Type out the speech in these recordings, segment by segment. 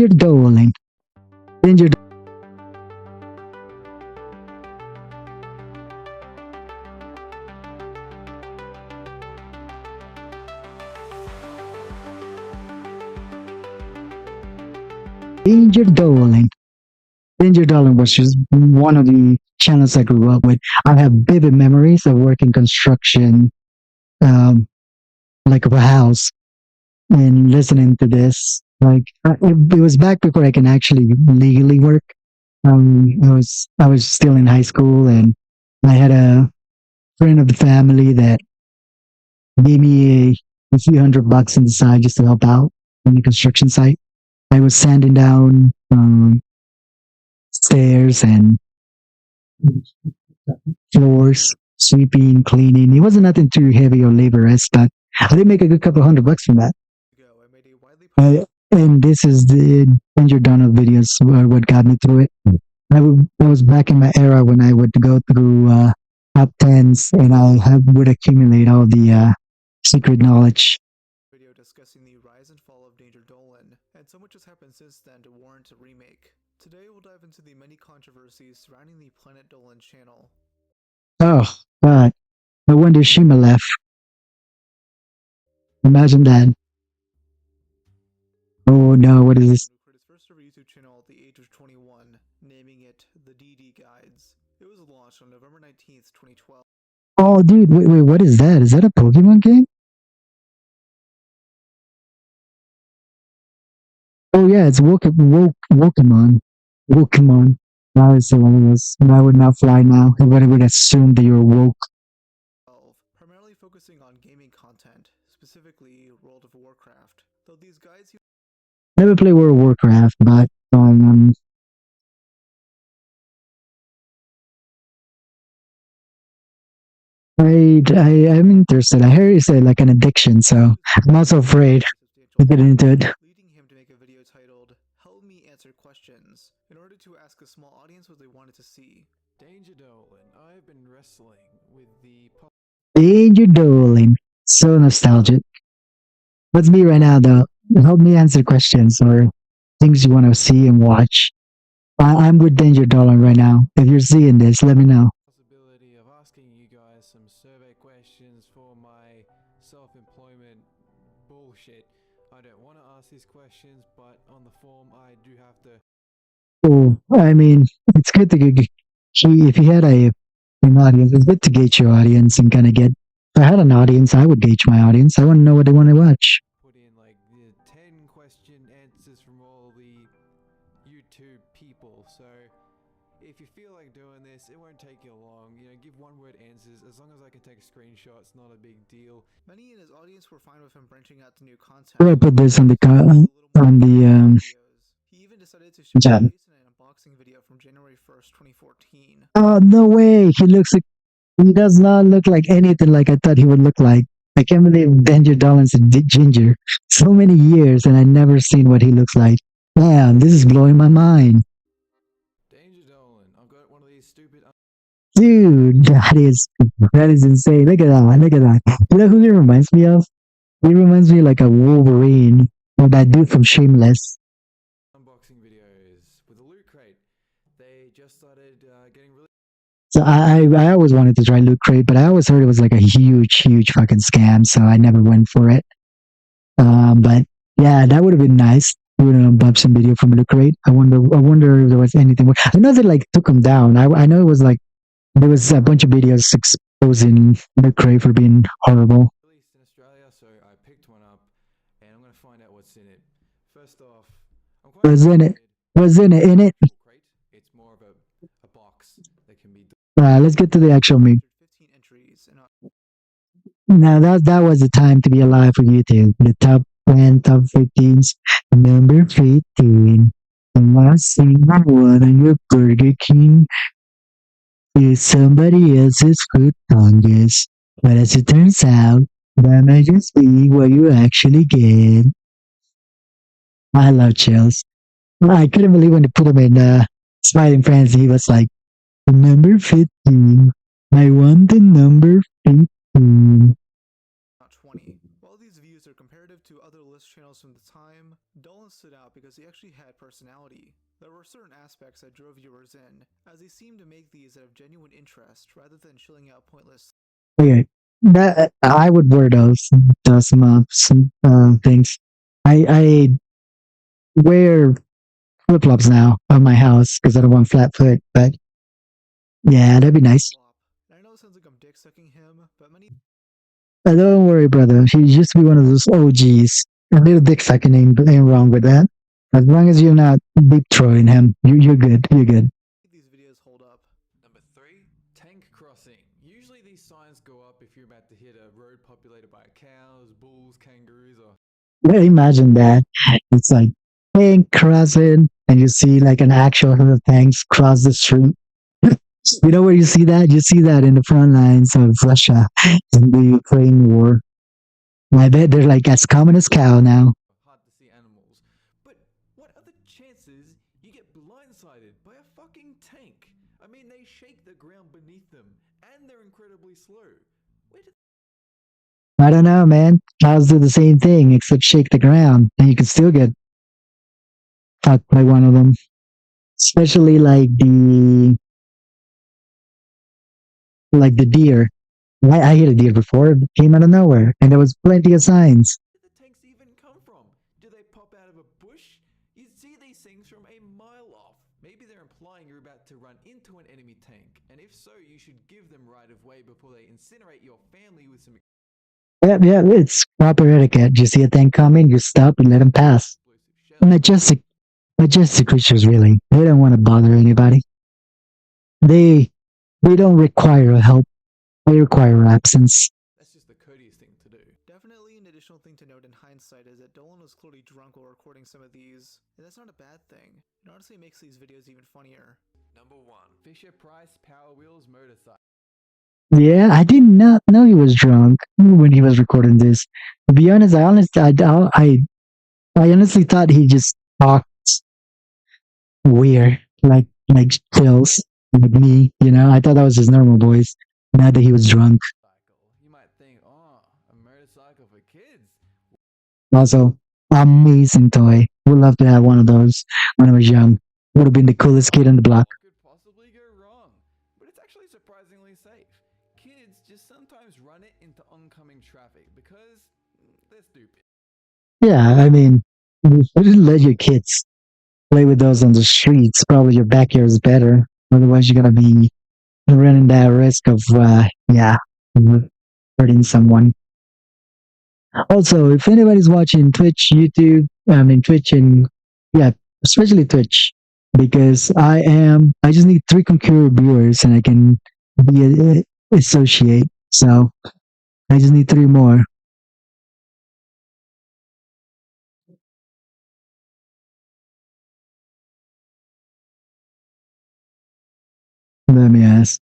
Danger Dolan. Danger Danger Dolan. Danger Dolan was just one of the channels I grew up with. I have vivid memories of working construction, um, like of a house, and listening to this. It was back before I can actually legally work. I was still in high school, and I had a friend of the family that gave me a few $100 on the side just to help out on the construction site. I was sanding down stairs and floors, sweeping, cleaning. It wasn't nothing too heavy or laborious, but I did make a good couple $100 from that. And this is the Danger Donald videos what got me through it. I was back in my era when I would go through top tens and would accumulate all the secret knowledge. Video discussing the rise and fall of Danger Dolan, and so much has happened since then to warrant a remake. Today we'll dive into the many controversies surrounding the Planet Dolan channel. Oh, God. No wonder Shima left. Imagine that. Oh no, what is this? Recorded his first ever YouTube channel at the age of 21, naming it The DD Guides. It was launched on November 19th, 2012. Oh, dude, wait, what is that? Is that a Pokemon game? Oh yeah, it's Pokemon. Pokemon. That is the one it is. I would not fly now. Everybody would assume that you're woke. Primarily focusing on gaming content, specifically World of Warcraft. Though these guides Never play World of Warcraft, but I'm interested. I heard it's like an addiction, so I'm also afraid to get into it. Leading him to make a video titled "Help Me Answer Questions" in order to ask a small audience what they wanted to see. Danger Dolan, I've been wrestling with the Danger Dolan, so nostalgic. What's me right now though? Help me answer questions or things you want to see and watch. I'm with Danger Dolan right now. If you're seeing this, let me know. Possibility of asking you guys some survey questions for my self-employment bullshit. I don't want to ask these questions, but on the form I do have to. Oh, I mean, it's good to get. If you had an audience, it's good to gauge your audience and kind of get. If I had an audience, I would gauge my audience. I want to know what they want to watch. Put in like the 10 question answers from all the YouTube people. So if you feel like doing this, it won't take you long. You know, give one-word answers. As long as I can take a screenshot, it's not a big deal. Many in his audience were fine with him branching out to new content. I put this on the He even decided to show chat. an unboxing video from January 1st, 2014. Oh no way! He does not look like anything like I thought he would look like. I can't believe Danger Dolan's a ginger. So many years and I've never seen what he looks like. Damn, this is blowing my mind. Danger Dolan, I've got one of these stupid. Dude, that is insane. Look at that. Look at that. You know who he reminds me of? He reminds me like a Wolverine or that dude from Shameless. Unboxing videos with a loot crate. They just started getting really. So I always wanted to try Loot Crate, but I always heard it was like a huge fucking scam, so I never went for it. But yeah, that would have been nice. Doing an unboxing video from Loot Crate. I wonder if there was anything. I know they like took him down. I know it was like there was a bunch of videos exposing Loot Crate for being horrible. Released in Australia, so I picked one up, and I'm gonna find out what's in it. First off, What's in it? What's in it? It's more of a box that can be. Let's get to the actual meat. 15 entries Now that was the time to be alive for YouTube. The top 10, top 15s. Number 15. The last thing I want on your Burger King is somebody else's food fungus. But as it turns out, that might just be what you actually get. I love Chills. I couldn't believe when they put him in Smiling Frenzy, he was like, number 15. I want the number 15. Not 20. While these views are comparative to other list channels from the time, Dolan stood out because videos, he actually had personality. There were certain aspects that drove viewers in, as he seemed to make these out of genuine interest rather than chilling out pointless. Okay, that I would wear those some things. I wear flip flops now on my house because I don't want flat foot. But yeah, that'd be nice. I know it sounds like I'm dick sucking him, but many Don't worry, brother. He used to be one of those OGs. A little dick sucking ain't wrong with that. As long as you're not deep throwing him, you're good. You're good. these videos hold up. Number 3, tank crossing. Usually these signs go up if you're about to hit a road populated by cows, bulls, kangaroos, or... Yeah, imagine that. It's like tank crossing, and you see like an actual herd of tanks cross the street. You know where you see that? You see that in the front lines of Russia in the Ukraine war. I bet they're like as common as cow now. hard to see animals. But what are the chances you get blindsided by a fucking tank? I mean, they shake the ground beneath them, and they're incredibly slow. Where did I don't know, man. Cows do the same thing except shake the ground, and you can still get fucked by one of them. Especially like the deer. I hit a deer before. It came out of nowhere, and there was plenty of signs. the tanks even come from? Do they pop out of a bush? You see these things from a mile off. Maybe they're implying you're about to run into an enemy tank, and if so, you should give them right of way before they incinerate your family with some Yeah, it's proper etiquette. You see a thing coming, you stop and let them pass. explosive shells. Majestic creatures, really. They don't want to bother anybody. They they don't require help. They require absence. That's just the courteous thing to do. Definitely an additional thing to note in hindsight is that Dolan was clearly drunk while recording some of these, and that's not a bad thing. It honestly makes these videos even funnier. Number 1, Fisher-Price Power Wheels motorcycle. Yeah, I did not know he was drunk when he was recording this. To be honest, I honestly thought he just talked weird, like chills, like me. You know, I thought that was his normal voice. Not that he was drunk. You might think, oh, a motorcycle for kids. Also, amazing toy. Would love to have one of those when I was young. Would have been the coolest kid on the block. What could possibly go wrong? But it's actually surprisingly safe. Kids just sometimes run it into oncoming traffic because they're stupid. Yeah, I mean, you shouldn't let your kids play with those on the streets. Probably your backyard is better. Otherwise, you're gonna be running that risk of, yeah, hurting someone. Also, if anybody's watching Twitch, YouTube, I mean Twitch and yeah, especially Twitch, because I just need 3 concurrent viewers and I can be associate. So I just need 3 more. Let me ask.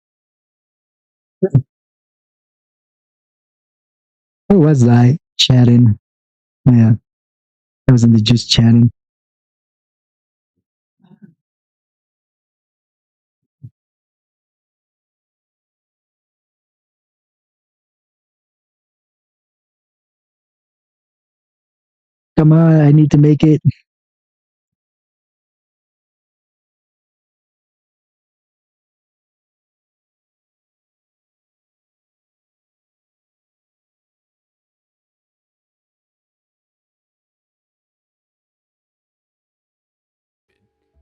Who was I chatting? Yeah, I was in the just chatting. Come on, I need to make it.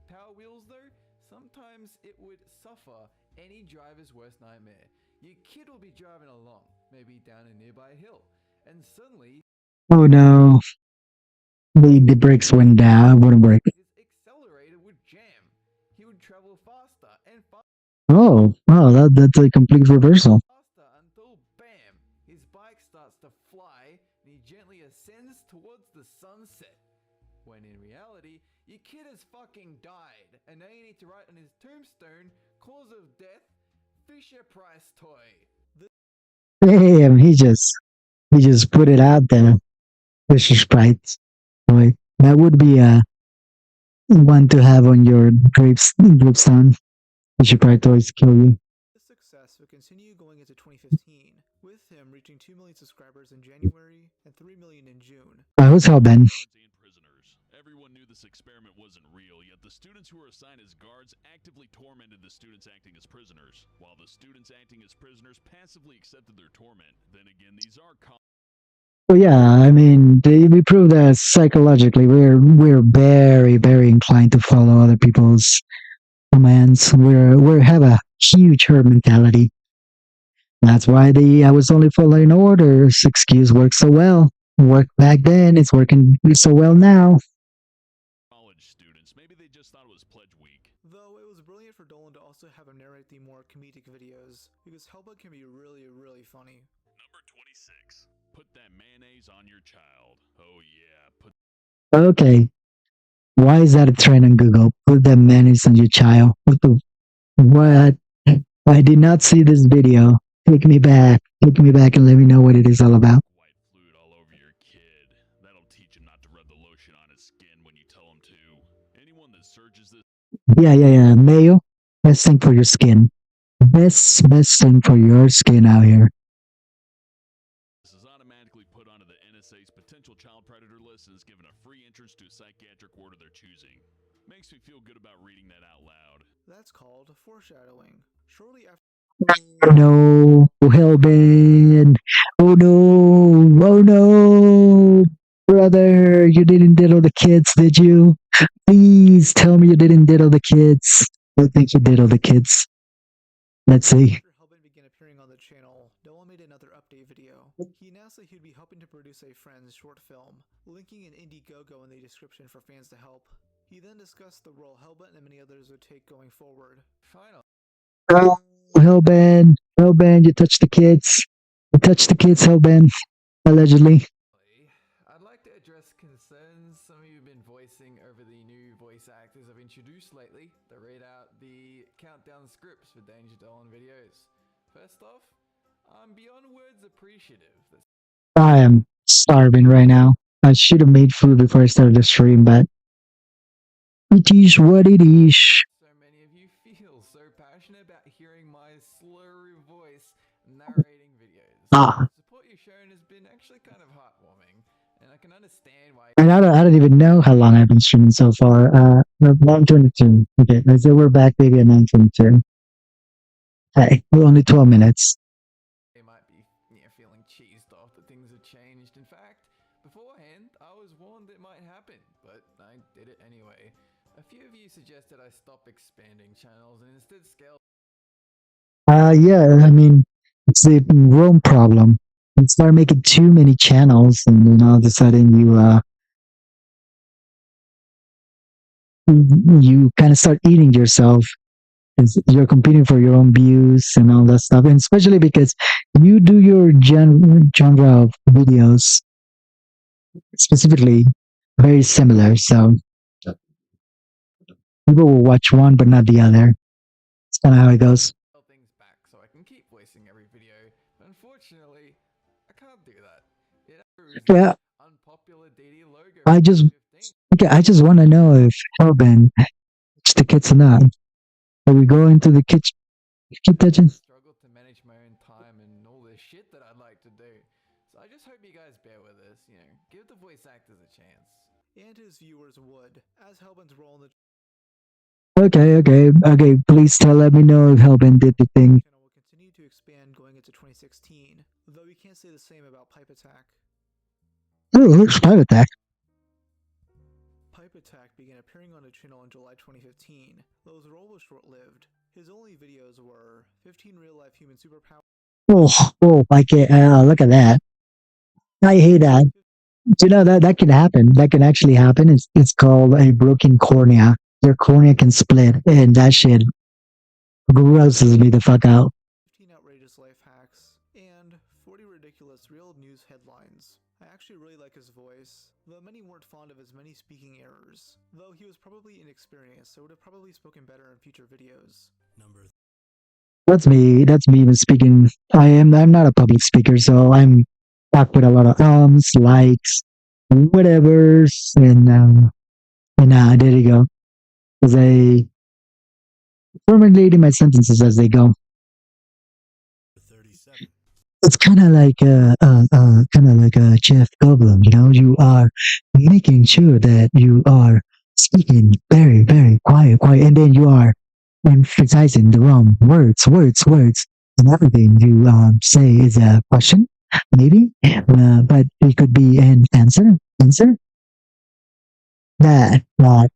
Power Wheels, though, sometimes it would suffer any driver's worst nightmare. Your kid will be driving along, maybe down a nearby hill, and suddenly Oh no, the brakes went down. Wouldn't work. his accelerator would jam. He would travel faster and Oh, wow, that's a complete reversal. faster until bam, his bike starts to fly and he gently ascends towards the sunset. When in reality, your kid has fucking died, and now you need to write on his tombstone, cause of death, Fisher Price toy. Damn, he just put it out there. Fisher Sprite. Boy, that would be a one to have on your gravestone. Fisher Sprite toys kill you. This success would continue going into 2015, with him reaching 2 million subscribers in January and 3 million in June. Who's Hellbent? everyone knew this experiment wasn't real, yet the students who were assigned as guards actively tormented the students acting as prisoners, while the students acting as prisoners passively accepted their torment. Then again, these are Well, yeah, I mean, we prove that psychologically we're very very inclined to follow other people's commands. We have a huge herd mentality. That's why the I was only following orders excuse works so well. Worked back then, it's working so well now. college students. Maybe they just thought it was pledge week. Though it was brilliant for Dolan to also have him narrate the more comedic videos, because Hellbug can be really funny. Number 26. Put that mayonnaise on your child. Oh yeah, put Okay, why is that a trend on Google? Put the mayonnaise on your child. What? I did not see this video. Take me back. Take me back and let me know what it is all about. white fluid all over your kid. That'll teach him not to rub the lotion on his skin when you tell him to. Anyone that searches this Yeah. Mayo, best thing for your skin. Best thing for your skin out here. is automatically put onto the NSA's potential child predator list and is given a free entrance to a psychiatric ward of their choosing. Makes me feel good about reading that out loud. That's called foreshadowing. Shortly after Oh no, Hellbent. Oh no, oh no. Brother, you didn't diddle the kids, did you? Please tell me you didn't diddle the kids. I think you diddle the kids. Let's see. after Hellbent began appearing on the channel, Dolan made another update video. He announced that he'd be helping to produce a Friends short film, linking an Indiegogo in the description for fans to help. He then discussed the role Hellbent and many others would take going forward. Finally, Oh, Hellbent, you touched the kids. You touched the kids, Hellbent. Allegedly. I'd like to address concerns some of you have been voicing over the new voice actors I've introduced lately that read out the countdown scripts for Danger Dolan videos. First off, I'm beyond words appreciative that I am starving right now. I should have made food before I started the stream, but it is what it is. so many of you feel so passionate about hearing my slurry voice narrating videos. Ah. The support you've shown has been actually kind of heartwarming, and I can understand why. And I don't even know how long I've been streaming so far. 9:22. Okay, let's say we're back maybe at 9:22. Hey, we're only 12 minutes. They might be feeling cheesed off that things have changed. In fact, beforehand, I was warned it might happen, but I did it anyway. A few of you suggested I stop expanding channels and instead scale. Yeah, I mean, it's the Rome problem. You start making too many channels, and then all of a sudden you kind of start eating yourself. You're competing for your own views and all that stuff, and especially because you do your genre of videos specifically very similar, so people will watch one but not the other. It's kind of how it goes. Things back so I can keep voicing every video, but unfortunately, I can't do that. It approves Yeah, unpopular DD logo. I just I just want to know if Hellbent touched the kids or not. Are we going to the kitchen? Keep touching. Struggle to manage my own time and all this shit that I'd like to do. So I just hope you guys bear with us. Give the voice actors a chance. And his viewers would, as Hellbent's role in the Okay. Please let me know if Hellbent did the thing. channel will continue to expand going into 2016, though we can't say the same about Pipe Attack. Oh, it's Private Attack. Pipe Attack began appearing on the channel in July 2015, though his role was short-lived. His only videos were 15 real-life human superpowers. I can't. Look at that. I hate that. Do you know that can happen? That can actually happen. It's called a broken cornea. Your cornea can split, and that shit grosses me the fuck out. 15 outrageous life hacks, and 40 ridiculous real news headlines. I actually really like his voice, though many weren't fond of his many speaking errors. Though he was probably inexperienced, so would have probably spoken better in future videos. That's me. That's me even speaking. I'm not a public speaker, so I'm stuck with a lot of likes, whatevers, and there you go. Because I formulating my sentences as they go. it's kind of like a Jeff Goldblum. You know, you are making sure that you are speaking very, very quiet, and then you are emphasizing the wrong words, and everything you say is a question, maybe, but it could be an answer. That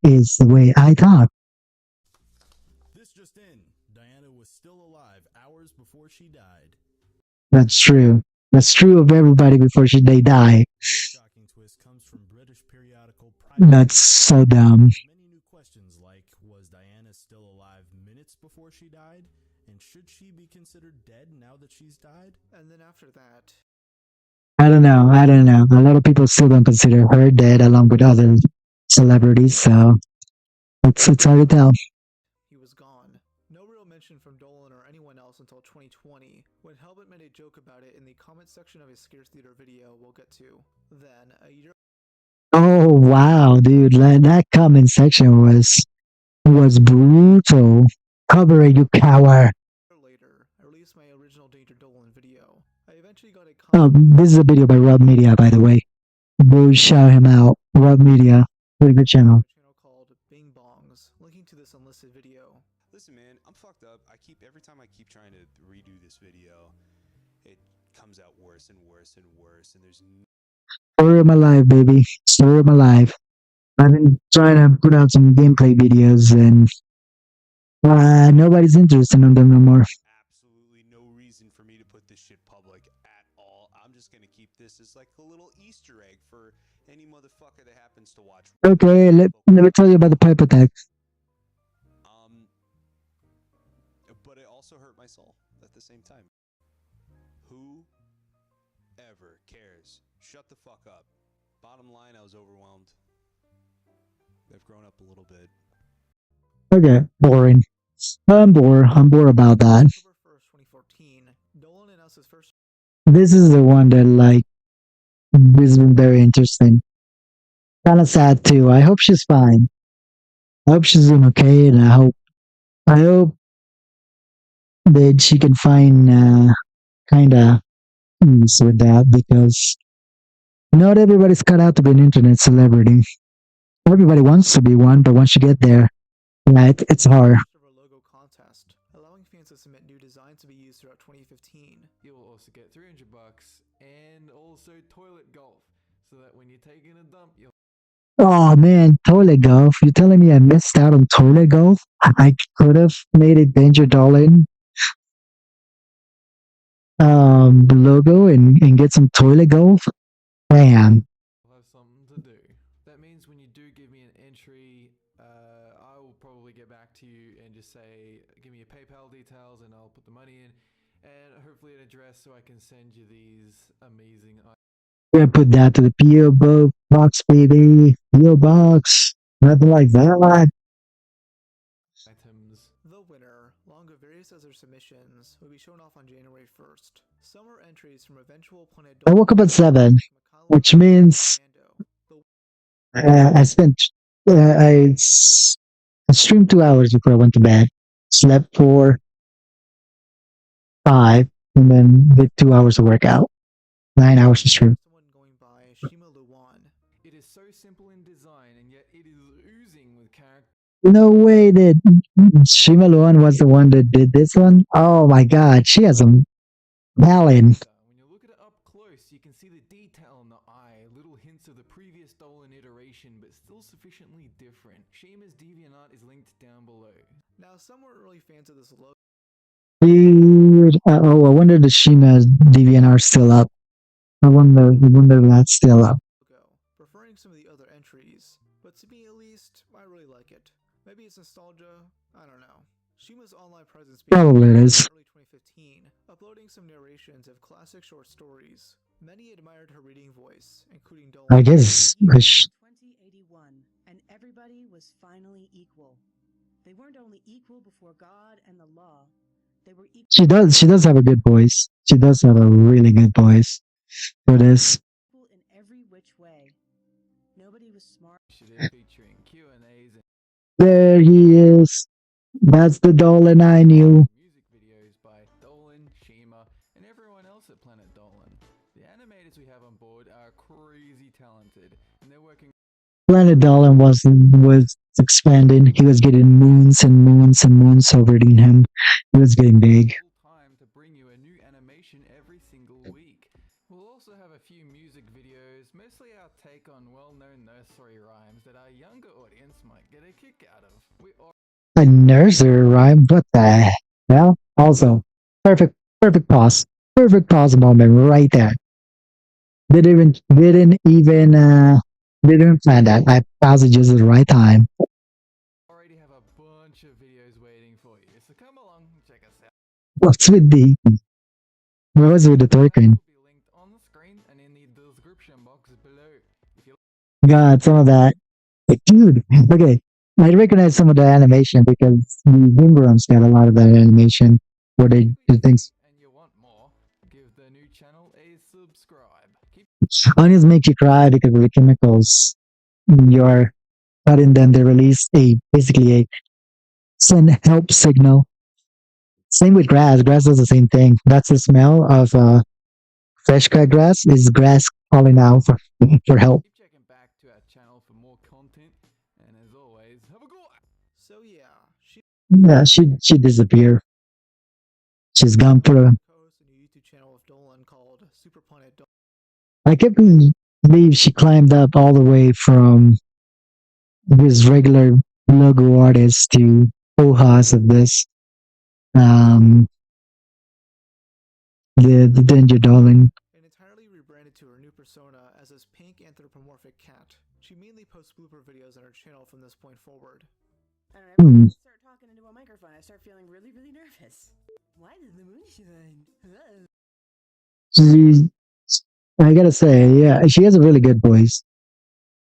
is the way I talk. This just in. Diana was still alive hours before she died. That's true. That's true of everybody before they die. This shocking twist comes from British periodical Private. That's so dumb. Many new questions like, was Diana still alive minutes before she died? And should she be considered dead now that she's died? And then after that, I don't know. A lot of people still don't consider her dead along with other celebrities, so it's hard to tell. he was gone. No real mention from Dolan or anyone else until 2020, when Helmet made a joke about it in the comment section of his Scares Theater video we'll get to. Then, a year Oh wow, dude, that comment section was brutal. Cover it, you coward. later, I released my original Danger Dolan video. I eventually got a This is a video by Rob Media, by the way. Go shout him out. Rob Media, pretty good channel. channel called Bing Bongs, linking to this unlisted video. Listen, man, I'm fucked up. Every time I keep trying to redo this video, it comes out worse and worse and worse, and there's Story of my life, baby. Story of my life. I've been trying to put out some gameplay videos, and nobody's interested in them no more. absolutely no reason for me to put this shit public at all. I'm just gonna keep this as like a little Easter egg for any motherfucker that happens to watch. Okay, let me tell you about the pipe attack. But it also hurt my soul at the same time. Who ever cares? Shut the fuck up. Bottom line, I was overwhelmed. I've grown up a little bit. Okay, boring. I'm bored about that. October 1st, 2014, Dolan announced his first. This is the one that is very interesting. Kind of sad too. I hope she's fine. I hope she's doing okay, and I hope that she can find kind of peace with that, because not everybody's cut out to be an internet celebrity. Everybody wants to be one, but once you get there, it's hard. Logo contest, allowing fans to submit new designs to be used throughout 2015. You'll also get $300 and also toilet golf, so that when you're taking a dump, you'll. Oh man, toilet golf. You're telling me I missed out on toilet golf? I could have made a Danger Dolan logo and get some toilet golf. Damn. Have something to do. That means when you do give me an entry, I will probably get back to you and just say, give me your PayPal details and I'll put the money in, and hopefully an address so I can send you these amazing items. We're gonna put that to the P.O. box, baby. P.O. box. Nothing like that. The winner, along with various other submissions, will be shown off on January 1st. Some are entries from eventual Planet I Dolan. woke up at 7, which means I streamed 2 hours before I went to bed. Slept for 5, and then did 2 hours of workout. 9 hours of stream. Someone going by Shima. It is so simple in design, and yet it is oozing with character. No way that Shima was the one that did this one. Oh my god, she has some talent. When you look at it up close, you can see the detail in the eye, little hints of the previous Dolan iteration, but still sufficiently different. Shima's DeviantArt is linked down below. Now, some weren't really fans of this logo, Dude, I wonder the Shima's DeviantArt still up. I wonder that's still up. preferring some of the other entries, but to me at least, I really like it. Maybe it's nostalgia, I don't know. Shima's online presence began Probably it in is. early 2015, uploading some narrations of classic short stories. Many admired her reading voice, including Dolan. I guess. 2081, and everybody was finally equal. They weren't only equal before God and the law, they were equal. She does have a good voice. She does have a really good voice for this. In every which way. Nobody was smart. She did featuring Q&As and There he is. That's the Dolan I knew. music videos by Dolan, Shima, and everyone else at Planet Planet Dolan was expanding. He was getting moons and moons and moons orbiting him. He was getting big. Full time to bring you a new animation every single week. We'll also have a few music videos, mostly our take on well-known nursery rhymes that our younger audience might get a kick out of. A nursery rhyme? What the hell? Also, perfect pause. Perfect pause moment right there. Didn't even plan that. I paused it just at the right time. Already have a bunch of videos waiting for you, so come along and check us out. What's with the what was with the twerking? Will be linked on the screen and in the description box below. If you God, some of that. Dude, okay. I recognize some of the animation because the Boomerang's got a lot of that animation where they do things. and you want more, give the new channel a subscribe. Keep Onions make you cry because of the chemicals you're cutting them. They release basically a send help signal. Same with grass. Grass does the same thing. That's the smell of fresh cut grass. Is grass calling out for help. keep checking back to our channel for more content, and as always, have a good one. So yeah, she Yeah, she disappeared. She's gone for a. co-hosts a new YouTube channel of Dolan called Super Planet Dolan. I can't believe she climbed up all the way from this regular logo artist to co-host of this. Um, the Danger Dolan. And entirely rebranded to her new persona as this pink anthropomorphic cat. She mainly posts blooper videos on her channel from this point forward. I don't know. Every time I start talking into a microphone, I start feeling really, really nervous. Why does the moon shine? She, I gotta say, yeah, she has a really good voice.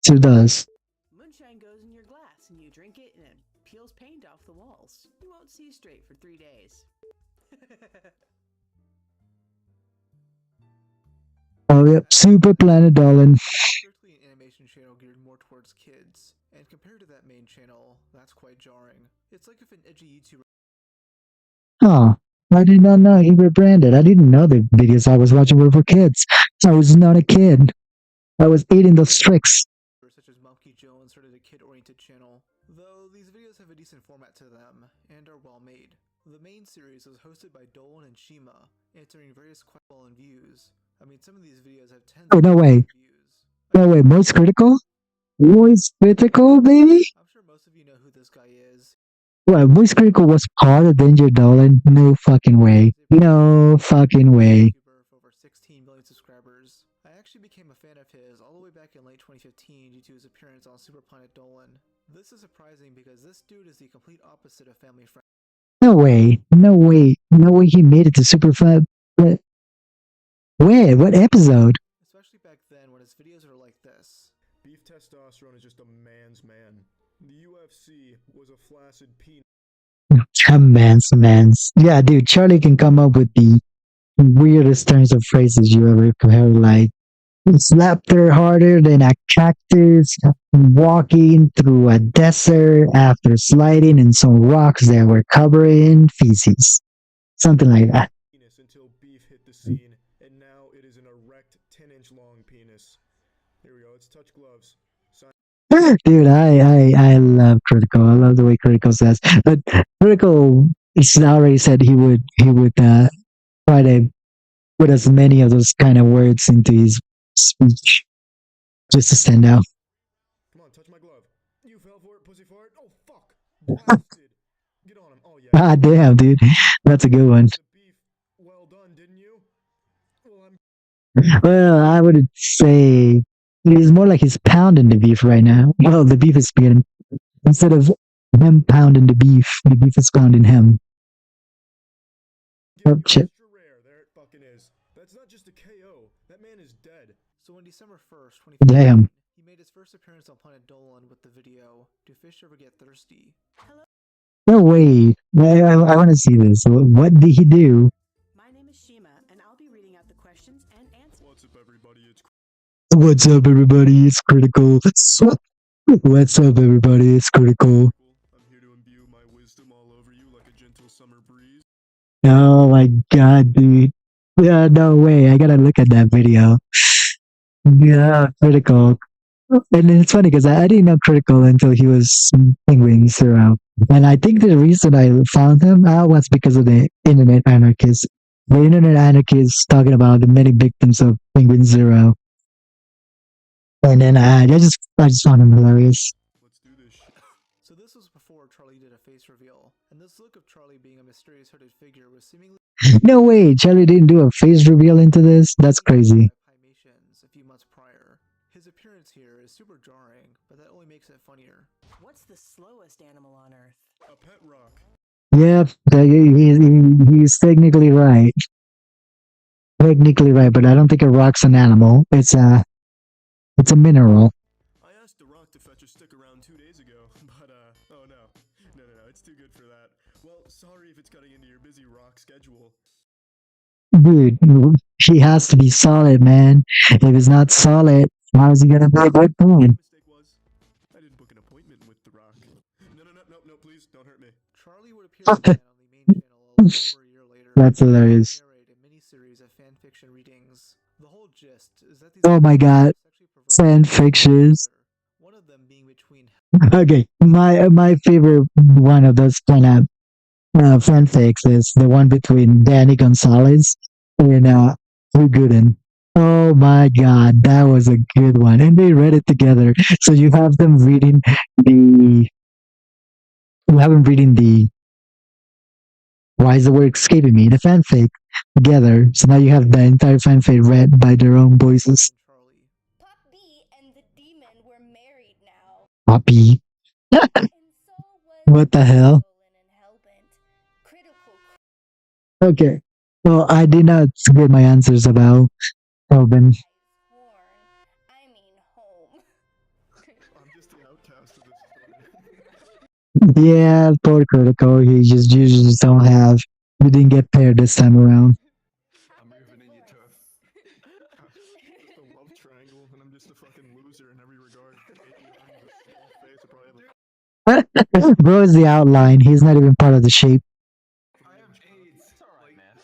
She does. Moonshine goes in your glass, and you drink it, and it peels paint off the walls. You won't see straight for 3 days. Oh, yep, Super Planet Dolan. This is strictly an animation channel geared more towards kids, and compared to that main channel, that's quite jarring. It's like if an edgy YouTuber Oh, I did not know he rebranded. I didn't know the videos I was watching were for kids. I was not a kid. I was eating those tricks. such as Bumblebee Jones started a kid-oriented channel, though these videos have a decent format to them and are well made. The main series was hosted by Dolan and Shima, answering various questions and views. I mean, some of these videos have tens Oh, no way. of views. No way, Moist Critical? Moist Critical, baby? I'm sure most of you know who this guy is. What, Moist Critical was part of Danger Dolan? No fucking way. No fucking way. YouTuber with over 16 million subscribers. I actually became a fan of his all the way back in late 2015 due to his appearance on Super Planet Dolan. This is surprising because this dude is the complete opposite of family friendly. No way. No way. No way he made it to Super Fun. Where? What episode? Especially back then when his videos were like this. Beef testosterone is just a man's man. The UFC was a flaccid penis. Mans. Yeah, dude, Charlie can come up with the weirdest turns of phrases you ever heard. Like, slapped her harder than a cactus, walking through a desert after sliding in some rocks that were covered in feces. Something like that. Until Beef hit the scene, and now it is an erect 10-inch long penis. Here we go, let's touch gloves. Dude, I love Critical. I love the way Critical says. But Critical he's already said he would try to put as many of those kind of words into his speech just to stand out. Come on, touch my glove. You fell for it, pussy fart. Oh, fuck. Blasted. Get on him. Oh, yeah. Ah, damn, dude. That's a good one. The beef. Well done, didn't you? Well, I'm... Well, I would say it is more like he's pounding the beef right now. Well, the beef is being, instead of him pounding the beef is pounding him. Oh, shit. Extra rare. There it fucking is. That's not just a KO. That man is dead. So on December 1st, 2015, Damn. he made his first appearance on Planet Dolan with the video, Do Fish Ever Get Thirsty? No, wait. I want to see this. What did he do? My name is Shima, and I'll be reading out the questions and answers. What's up, everybody? It's What's up, everybody? It's Critical. What's up, everybody? It's Critical. I'm here to imbue my wisdom all over you like a gentle summer breeze. Oh my god, dude. Yeah, no way. I gotta look at that video. Yeah, Critical. And it's funny because I didn't know Critical until he was penguin Zero. And I think the reason I found him out was because of the internet anarchists. The internet anarchists talking about the many victims of Penguin Zero. And then I just found him hilarious. Let's do this shit. So this was before Charlie did a face reveal, and this look of Charlie being a mysterious hooded figure was seemingly No way, Charlie didn't do a face reveal into this? That's crazy. Pymations a few months prior. His appearance here is super jarring, but that only makes it funnier. What's the slowest animal on Earth? A pet rock. Yep, he's technically right. Technically right, but I don't think a rock's an animal. It's a mineral. I asked the rock to fetch a stick around 2 days ago, but oh no. No, it's too good for that. Well, sorry if it's cutting into your busy rock schedule. Dude, he has to be solid, man. If it's not solid, how is he gonna be a good My point? mistake was, I didn't book an appointment with the rock. No, please, don't hurt me. Charlie would appear again on the main channel over a year later. That's hilarious. Narrate a mini-series of fan fiction readings. The whole gist is that these Oh my god, fan fictions. one of them being between Okay, my favorite one of those kind of fanfics is the one between Danny Gonzalez and Drew Gooden. Oh my god, that was a good one, and they read it together. So you have them reading the, you have them reading the. Why is the word escaping me? The fanfic together. So now you have the entire fanfic read by their own voices. Charlie. Poppy and the demon were married now. Poppy. And so was What the hell? Dolan and Hellbent. Critical Okay. Well, I did not get my answers about Kelvin. cries horn. I mean home. I'm just the outcast of this story. Yeah, poor Critical. You just don't have. You didn't get paired this time around. I'm moving in your turf. Just a love triangle, and I'm just a fucking loser in every regard. 80 arms, a small face, I probably have Bro is the outline. He's not even part of the shape. I have AIDS. It's alright, man.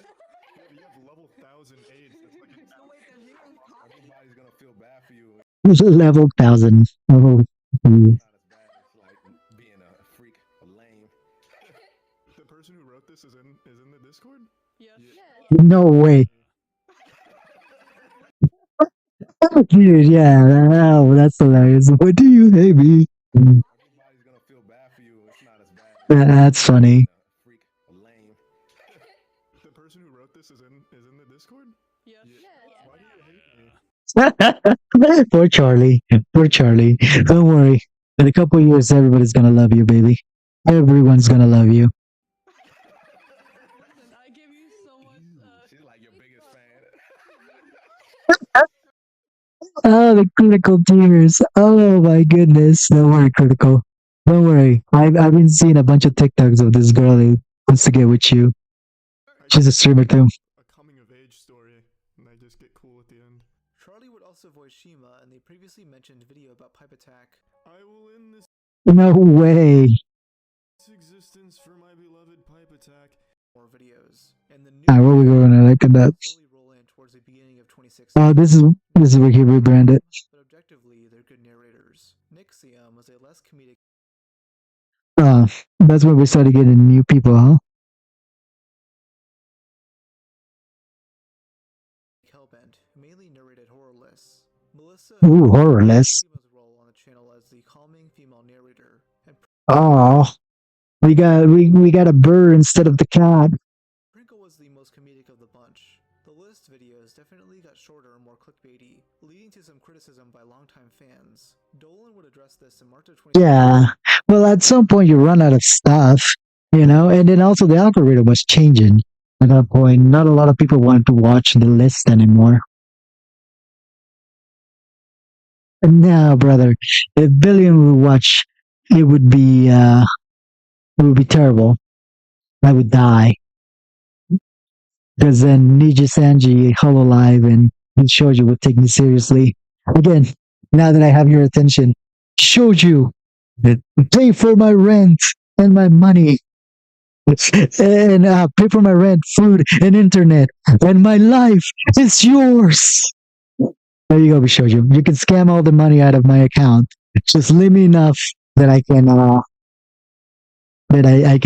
you have level 1000 AIDS. That's like Everybody's gonna feel bad for you. Level 1000. Oh, Not as bad as like being a freak, a lame. the person who wrote this is in the Discord. no way. Dude, yeah, oh, that's hilarious. What do you hate me? Everybody's gonna feel bad for you. It's not as bad as That's funny. being a freak, a lame. The person who wrote this is in the Discord. Why do you hate me? Poor Charlie. Poor Charlie. Don't worry. In a couple years, everybody's gonna love you, baby. Everyone's gonna love you. I give you so much. She's like your biggest fan. Oh, the critical tears. Oh my goodness. Don't worry, critical. Don't worry. I've been seeing a bunch of TikToks of this girl who wants to get with you. She's a streamer too. A coming of age story, and I just get cool at the end. Charlie would also voice Shima in the previously mentioned video about pipe attack. I will end this No way. existence for my beloved pipe attack. More videos. And the new Alright, what are we going to look at that? slowly roll in towards the beginning of 2016. Oh, this is where he rebranded. But objectively, they're good narrators. Nixium was a less comedic That's when we started getting new people, huh? Hellbent, who mainly narrated horror lists. Melissa Ooh, horror list. Shima's role on the channel as the calming female narrator, and Oh, we got a bird instead of the cat. Prinkle was the most comedic of the bunch. The list videos definitely got shorter and more clickbaity, leading to some criticism by longtime fans. Dolan would address this in March of 2016. Yeah. Well, at some point you run out of stuff, you know, and then also the algorithm was changing at that point. Not a lot of people wanted to watch the list anymore. No, brother. If Billion would watch, it would be terrible. I would die. Because then Niji Sanji, Hololive, and Shoujo would take me seriously. Again, now that I have your attention, Shoujo, that pay for my rent and my money. And pay for my rent, food, and internet. And my life is yours. There you go, Bishojo. You can scam all the money out of my account. Just leave me enough that I can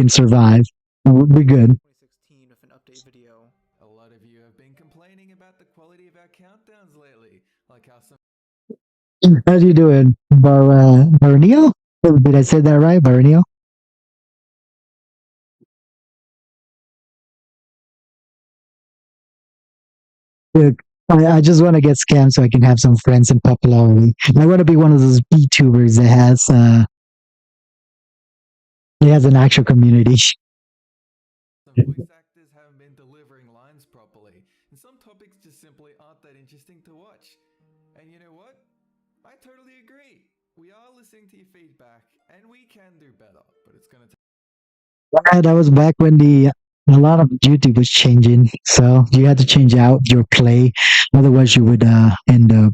survive. We're good. 2016 with an update video. A lot of you have been complaining about the quality of our countdowns lately, like how some How you doing, Barneo? Did I say that right, Barneo? Look, I just want to get scammed so I can have some friends in popularity. I want to be one of those VTubers that has an actual community. voice actors haven't been delivering lines properly, and some topics just simply aren't that interesting to watch. And you know what? I totally agree. We are listening to your feedback, and we can do better, but it's gonna take. Yeah, that was back when a lot of YouTube was changing, so you had to change out your play, otherwise you would end up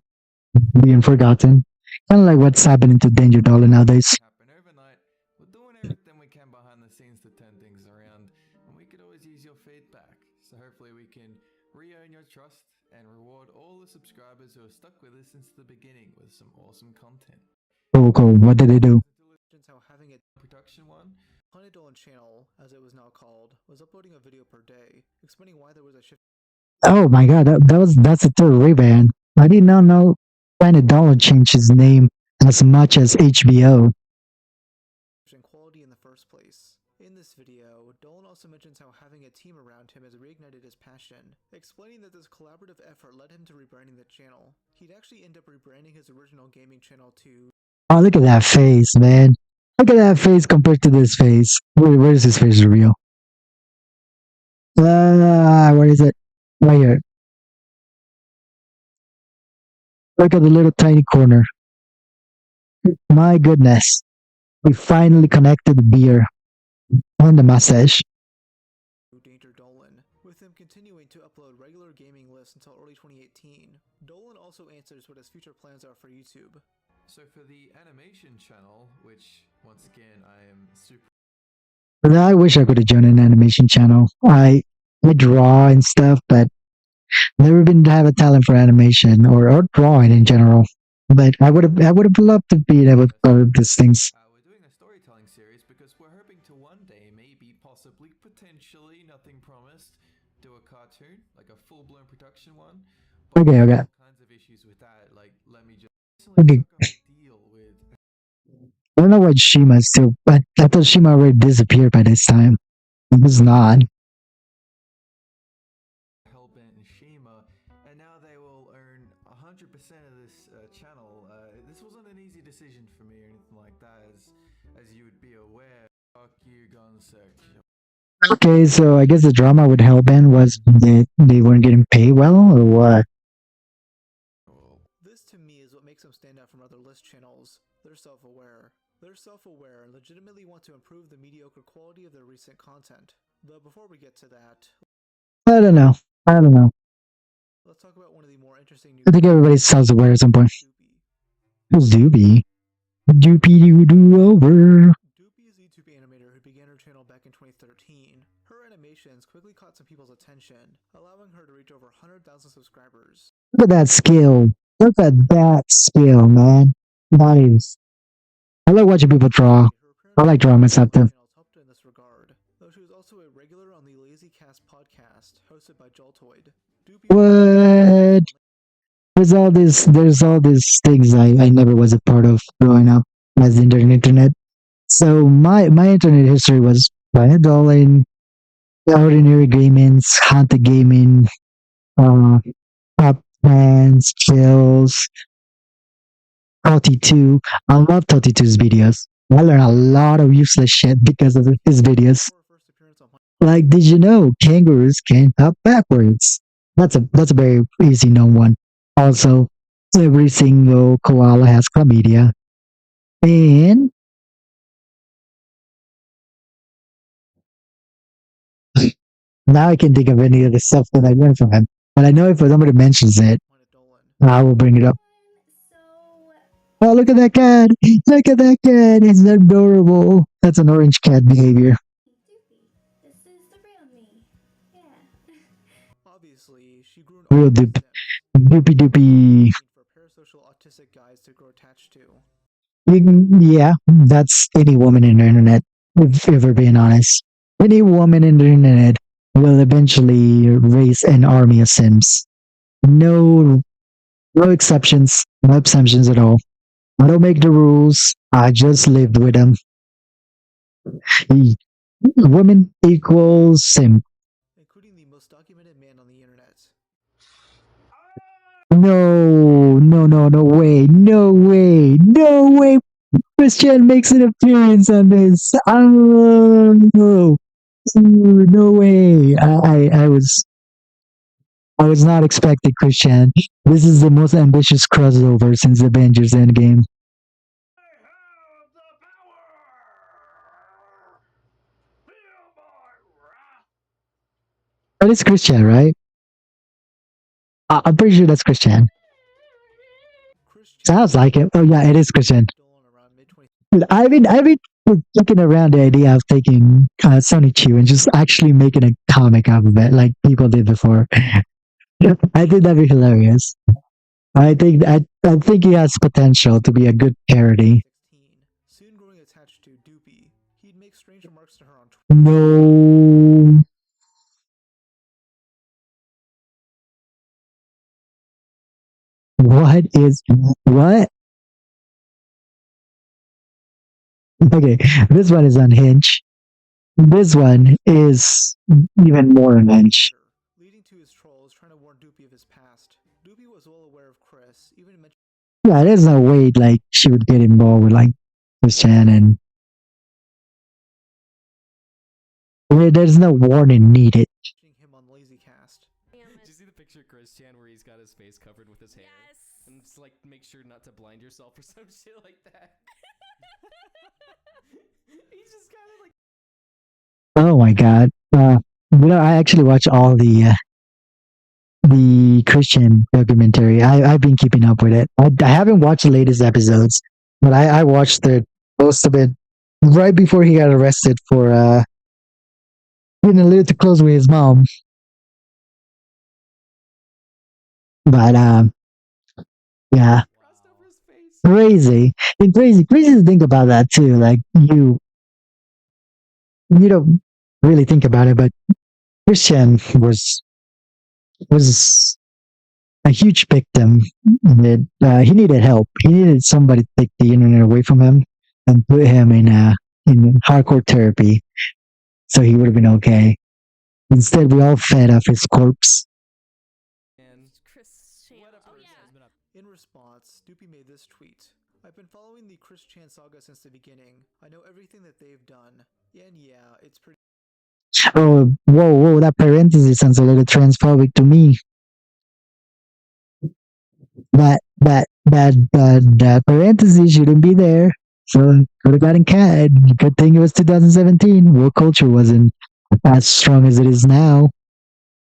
being forgotten. Kind of like what's happening to Danger Dolan nowadays. Happen overnight. We're doing everything we can behind the scenes to turn things around, and we could always use your feedback. So hopefully we can re-earn your trust and reward all the subscribers who have stuck with us since the beginning with some awesome content. Cool. What did they do? How having a Production one. Planet Dolan channel, as it was now called, was uploading a video per day, explaining why there was a shift Oh my god, that's a third way ban. I did not know Planet Dolan changed his name as much as HBO. in quality in the first place. In this video, Dolan also mentions how having a team around him has reignited his passion, explaining that this collaborative effort led him to rebranding the channel. He'd actually end up rebranding his original gaming channel to Oh, look at that face, man. Look at that face compared to this face. Where's his face reveal? Where is it? Right here. Look at the little tiny corner. My goodness. We finally connected the beer and the mustache. Danger Dolan, with him continuing to upload regular gaming lists until early 2018. Dolan also answers what his future plans are for YouTube. So for the animation channel, which once again I am super. I wish I could have joined an animation channel. I draw and stuff, but never been to have a talent for animation or drawing in general. But I would have loved to be able to color these things. We're doing a storytelling series because we're hoping to one day, maybe, possibly, potentially, nothing promised, do a cartoon, like a full-blown production one. But Okay. all kinds of issues with that. Like, let me just Okay. deal with. I don't know why Shima is still, but I thought Shima already disappeared by this time. It was not. Hellbent and Shima, and now they will earn 100% of this channel. This wasn't an easy decision for me or anything like that, as you would be aware. Fuck you, Gunsec. Okay, so I guess the drama with Hellbent was that they weren't getting paid well, or what? This to me is what makes them stand out from other list channels. They're self-aware. They're self-aware and legitimately want to improve the mediocre quality of their recent content. But before we get to that, I don't know. let's talk about one of the more interesting news. I think everybody's self-aware at some point. Gooby. Who's Doobie? Doopy-doo-doo-over. Gooby is a YouTube animator who began her channel back in 2013. Her animations quickly caught some people's attention, allowing her to reach over 100,000 subscribers. Look at that skill. Look at that skill, man. Nice. I like watching people draw. I like drawing myself too. Helped in this regard, though she was also a regular on the Lazy Cast podcast hosted by Joltoid. What? There's all these things I never was a part of growing up as the internet. So my internet history was Planet Dolan, Ordinary Gamings, Haunted Gaming, Top Plans, Kills, Toti2. I love Toti2's videos. I learned a lot of useless shit because of his videos. Like, did you know kangaroos can hop backwards? That's a very easy known one. Also, every single koala has chlamydia. And now I can think of any of the stuff that I learned from him. But I know if somebody mentions it, I will bring it up. Oh, look at that cat! Look at that cat! It's adorable. That's an orange cat behavior. This is the real me. Yeah. Obviously, she grew an Real doopy doopy. artistic guys to grow attached to. Yeah, that's any woman in the internet, if we're being honest. Any woman in the internet will eventually raise an army of Sims. No, no exceptions, no exceptions at all. I don't make the rules. I just lived with them. Woman equals Sim. Including the most documented man on the internet. No way, no way, no way. Christian makes an appearance on this. Oh, no way. I was not expecting Christian. This is the most ambitious crossover since Avengers Endgame. That is Christian, right? I'm pretty sure that's Christian. Sounds like it. Oh yeah, it is Christian. I've been looking around the idea of taking Sony Chu and just actually making a comic out of it, like people did before. I think that'd be hilarious. I think he has potential to be a good parody. Soon growing attached to Doopy, he'd make strange remarks to her on Twitter. No. What? Okay, this one is unhinged. This one is even more unhinged. Leading to his trolls trying to warn Doopy of his past. Doopy was well aware of Chris, even mentioned. Yeah, there's no way like she would get involved with like Christian and there's no warning needed. Him on LazyCast. Did you see the picture of Christian where he's got his face covered with his hair? Yes. And it's like, make sure not to blind yourself or some shit like that. He's just kind of like. Oh my god. I actually watch all the Christian documentary. I've been keeping up with it. I haven't watched the latest episodes, but I watched most of it right before he got arrested for being a little too close with his mom. But yeah, crazy. It's crazy to think about that too. Like you don't really think about it, but Christian was a huge victim. That he needed help. He needed somebody to take the internet away from him and put him in hardcore therapy, so he would have been okay. Instead, we all fed off his corpse. In response, Doopy made this tweet. I've been following the Chris Chan saga since the beginning. I know everything that they've done. And yeah, it's pretty. Oh, whoa, that parenthesis sounds a little transphobic to me. That parenthesis shouldn't be there. So could have gotten cat. Good thing it was 2017. Woke culture wasn't as strong as it is now.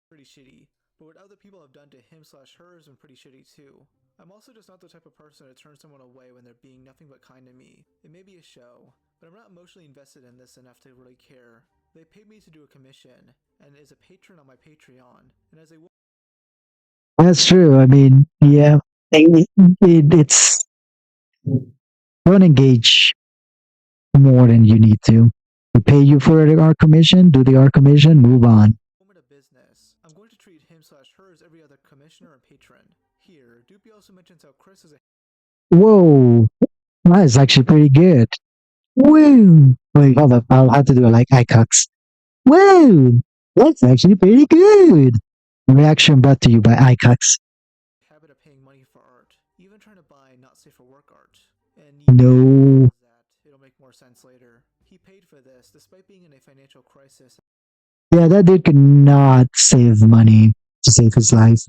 Pretty shitty. But what other people have done to him/her has been pretty shitty too. I'm also just not the type of person to turn someone away when they're being nothing but kind to me. It may be a show, but I'm not emotionally invested in this enough to really care. They paid me to do a commission, and is a patron on my Patreon, and as a That's true. I mean, yeah, it's don't engage more than you need to. They pay you for our commission, do the art commission, move on. moment of business, I'm going to treat him/her as every other commissioner and patron. Here, Doopy also mentions how Chris is a Whoa, that is actually pretty good. Woo! Wait, hold up. I'll have to do it like iCucks. Woo! That's actually pretty good. Reaction brought to you by iCucks. habit of paying money for art, even trying to buy not safe for work art. And No. it'll make more sense later. He paid for this despite being in a financial crisis. Yeah, that dude could not save money to save his life.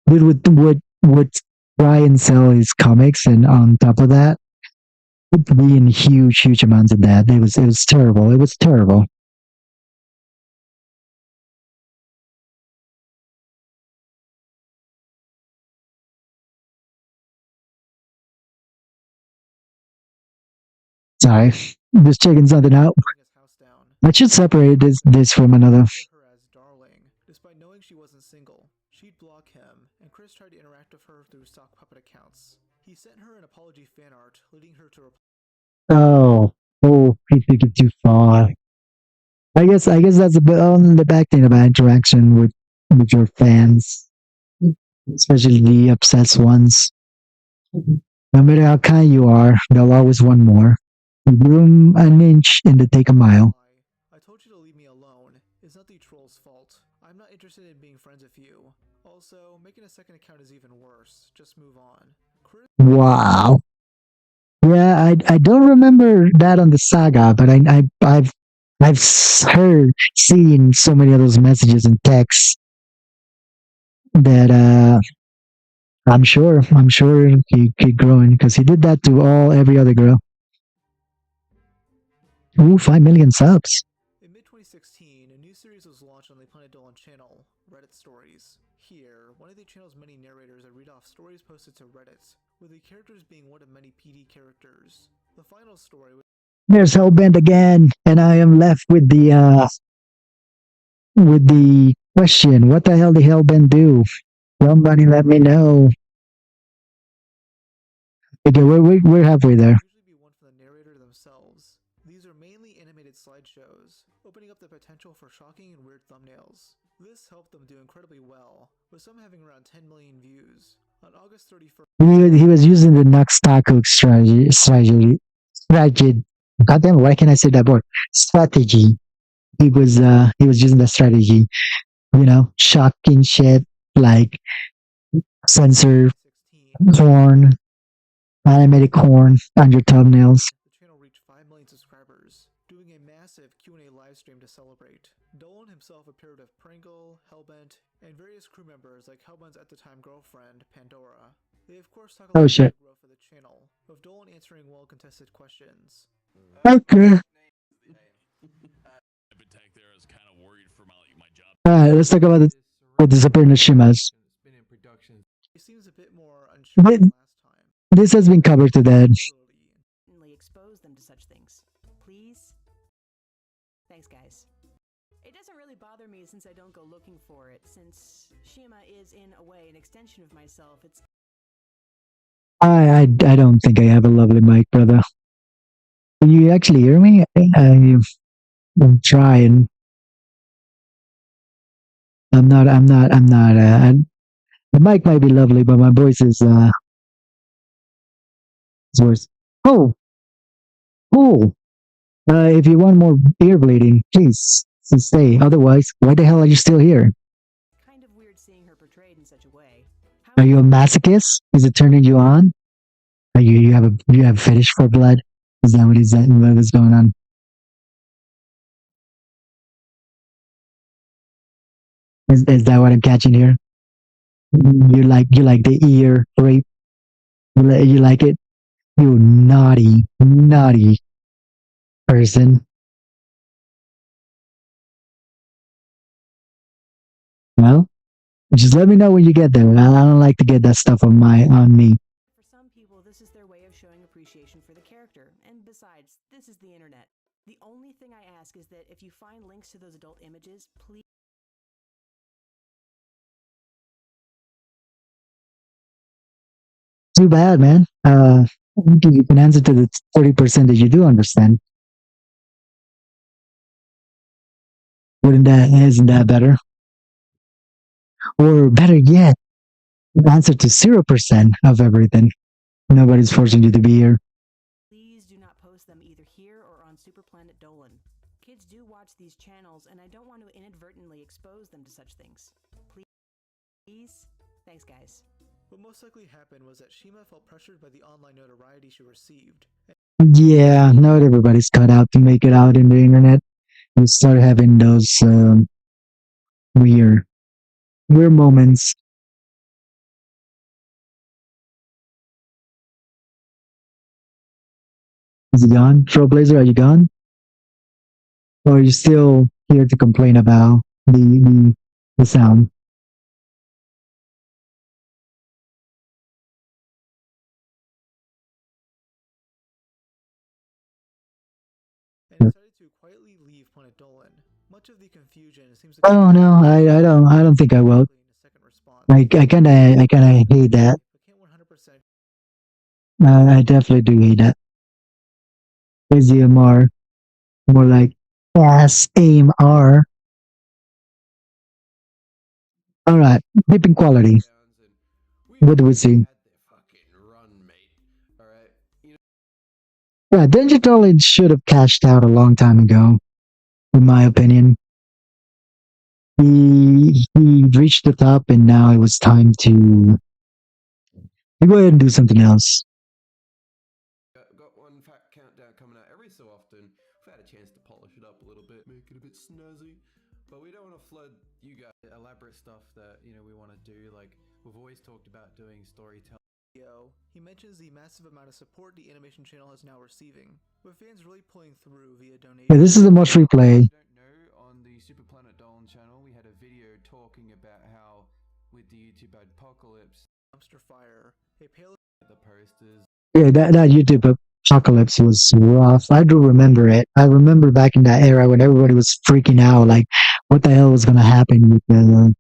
Dude would try and sell his comics, and on top of that, would be in huge amounts of debt. It was terrible. It was terrible. Sorry, just checking something out. I should separate this from another. Her as darling, despite knowing she wasn't single. She'd block him, and Chris tried to interact with her through stock puppet accounts. He leading her to he took it too far. I guess that's a bit on the back thing about interaction with your fans, especially the obsessed ones. No matter how kind you are, they'll always want more. You give 'em an inch and they take a mile. I told you to leave me alone. It's not the troll's fault. I'm not interested in being friends with you. Also, making a second account is even worse. Just move on. Wow. Yeah, I don't remember that on the saga, but I've seen so many of those messages and texts that I'm sure he keep growing because he did that to every other girl. Ooh, 5 million subs. In mid-2016, a new series was launched on the Planet Dolan channel, Reddit Stories. Here, one of the channel's many narrators would read off stories posted to Reddit, with the characters being one of many PD characters. The final story was There's Hellbent again, and I am left with the question: what the hell did Hellbent do? Somebody let me know. Okay, we're halfway there. usually be one from the narrator themselves. These are mainly animated slideshows, opening up the potential for shocking and weird thumbnails. This helped them do incredibly well, with some having around 10 million views. On August 31st, He was using the Nux Taco strategy. Goddamn, why can't I say that word? Strategy. He was using the strategy. You know, shocking shit like censor 16, corn, animated corn on your thumbnails. the channel reached 5 million subscribers, doing a massive Q&A livestream to celebrate. Dolan himself appeared with Pringle, Hellbent, and various crew members like Hellbent's at the time girlfriend, Pandora. They of course talk a lot about the growth of the channel, with Dolan answering well-contested questions. Okay. Alright, let's talk about the disappearance of Shimas. He seems a bit more unsure But- than last time. This has been covered to death. Expose them to such things. Please? Thanks, guys. It doesn't really bother me since I don't go looking for it. Since Shima is, in a way, an extension of myself, it's... I don't think I have a lovely mic, brother. Can you actually hear me? I'm trying. The mic might be lovely, but my voice is worse. Oh, cool. If you want more ear bleeding, please stay. Otherwise, why the hell are you still here? kind of weird seeing her portrayed in such a way. Are you a masochist? Is it turning you on? Are you have a fetish for blood? Is that what is going on? Is that what I'm catching here? You like the ear rape? You like it? You naughty person. Well, just let me know when you get there. I don't like to get that stuff on me. For some people, this is their way of showing appreciation for the character. And besides, this is the internet. The only thing I ask is that if you find links to those adult images, please... Too bad, man. You can answer to the 30% that you do understand. Isn't that better? Or better yet, answer to 0% of everything. Nobody's forcing you to be here. Please do not post them either here or on Super Planet Dolan. Kids do watch these channels, and I don't want to inadvertently expose them to such things. Please? Thanks, guys. What most likely happened was that Shima felt pressured by the online notoriety she received. Yeah, not everybody's cut out to make it out in the internet. You start having those weird moments. Is he gone? Trailblazer, are you gone? Or are you still here to complain about the sound? And decided to quietly leave Planet Dolan. Much of the confusion seems to Oh no, I don't think I will. in a second response. I kinda hate that. But can't 100% I definitely do hate that. ASMR, more like ASMR. All right, dipping quality. What do we see? Yeah, Danger Dolan should have cashed out a long time ago, in my opinion. He reached the top, and now it was time to go ahead and do something else. Got one fat countdown coming out every so often. We've had a chance to polish it up a little bit, make it a bit snazzy. But we don't want to flood you guys with elaborate stuff that, we want to do. Like, we've always talked about doing storytelling. He mentions the massive amount of support the animation channel is now receiving, with fans really pulling through via donations. Yeah, this is the most replay. Don't know, on the Super Planet Dolan channel, we had a video talking about how, with the YouTube apocalypse, dumpster fire, a pale the posters. Yeah, that YouTube apocalypse was rough. I do remember it. I remember back in that era when everybody was freaking out, like, what the hell was going to happen with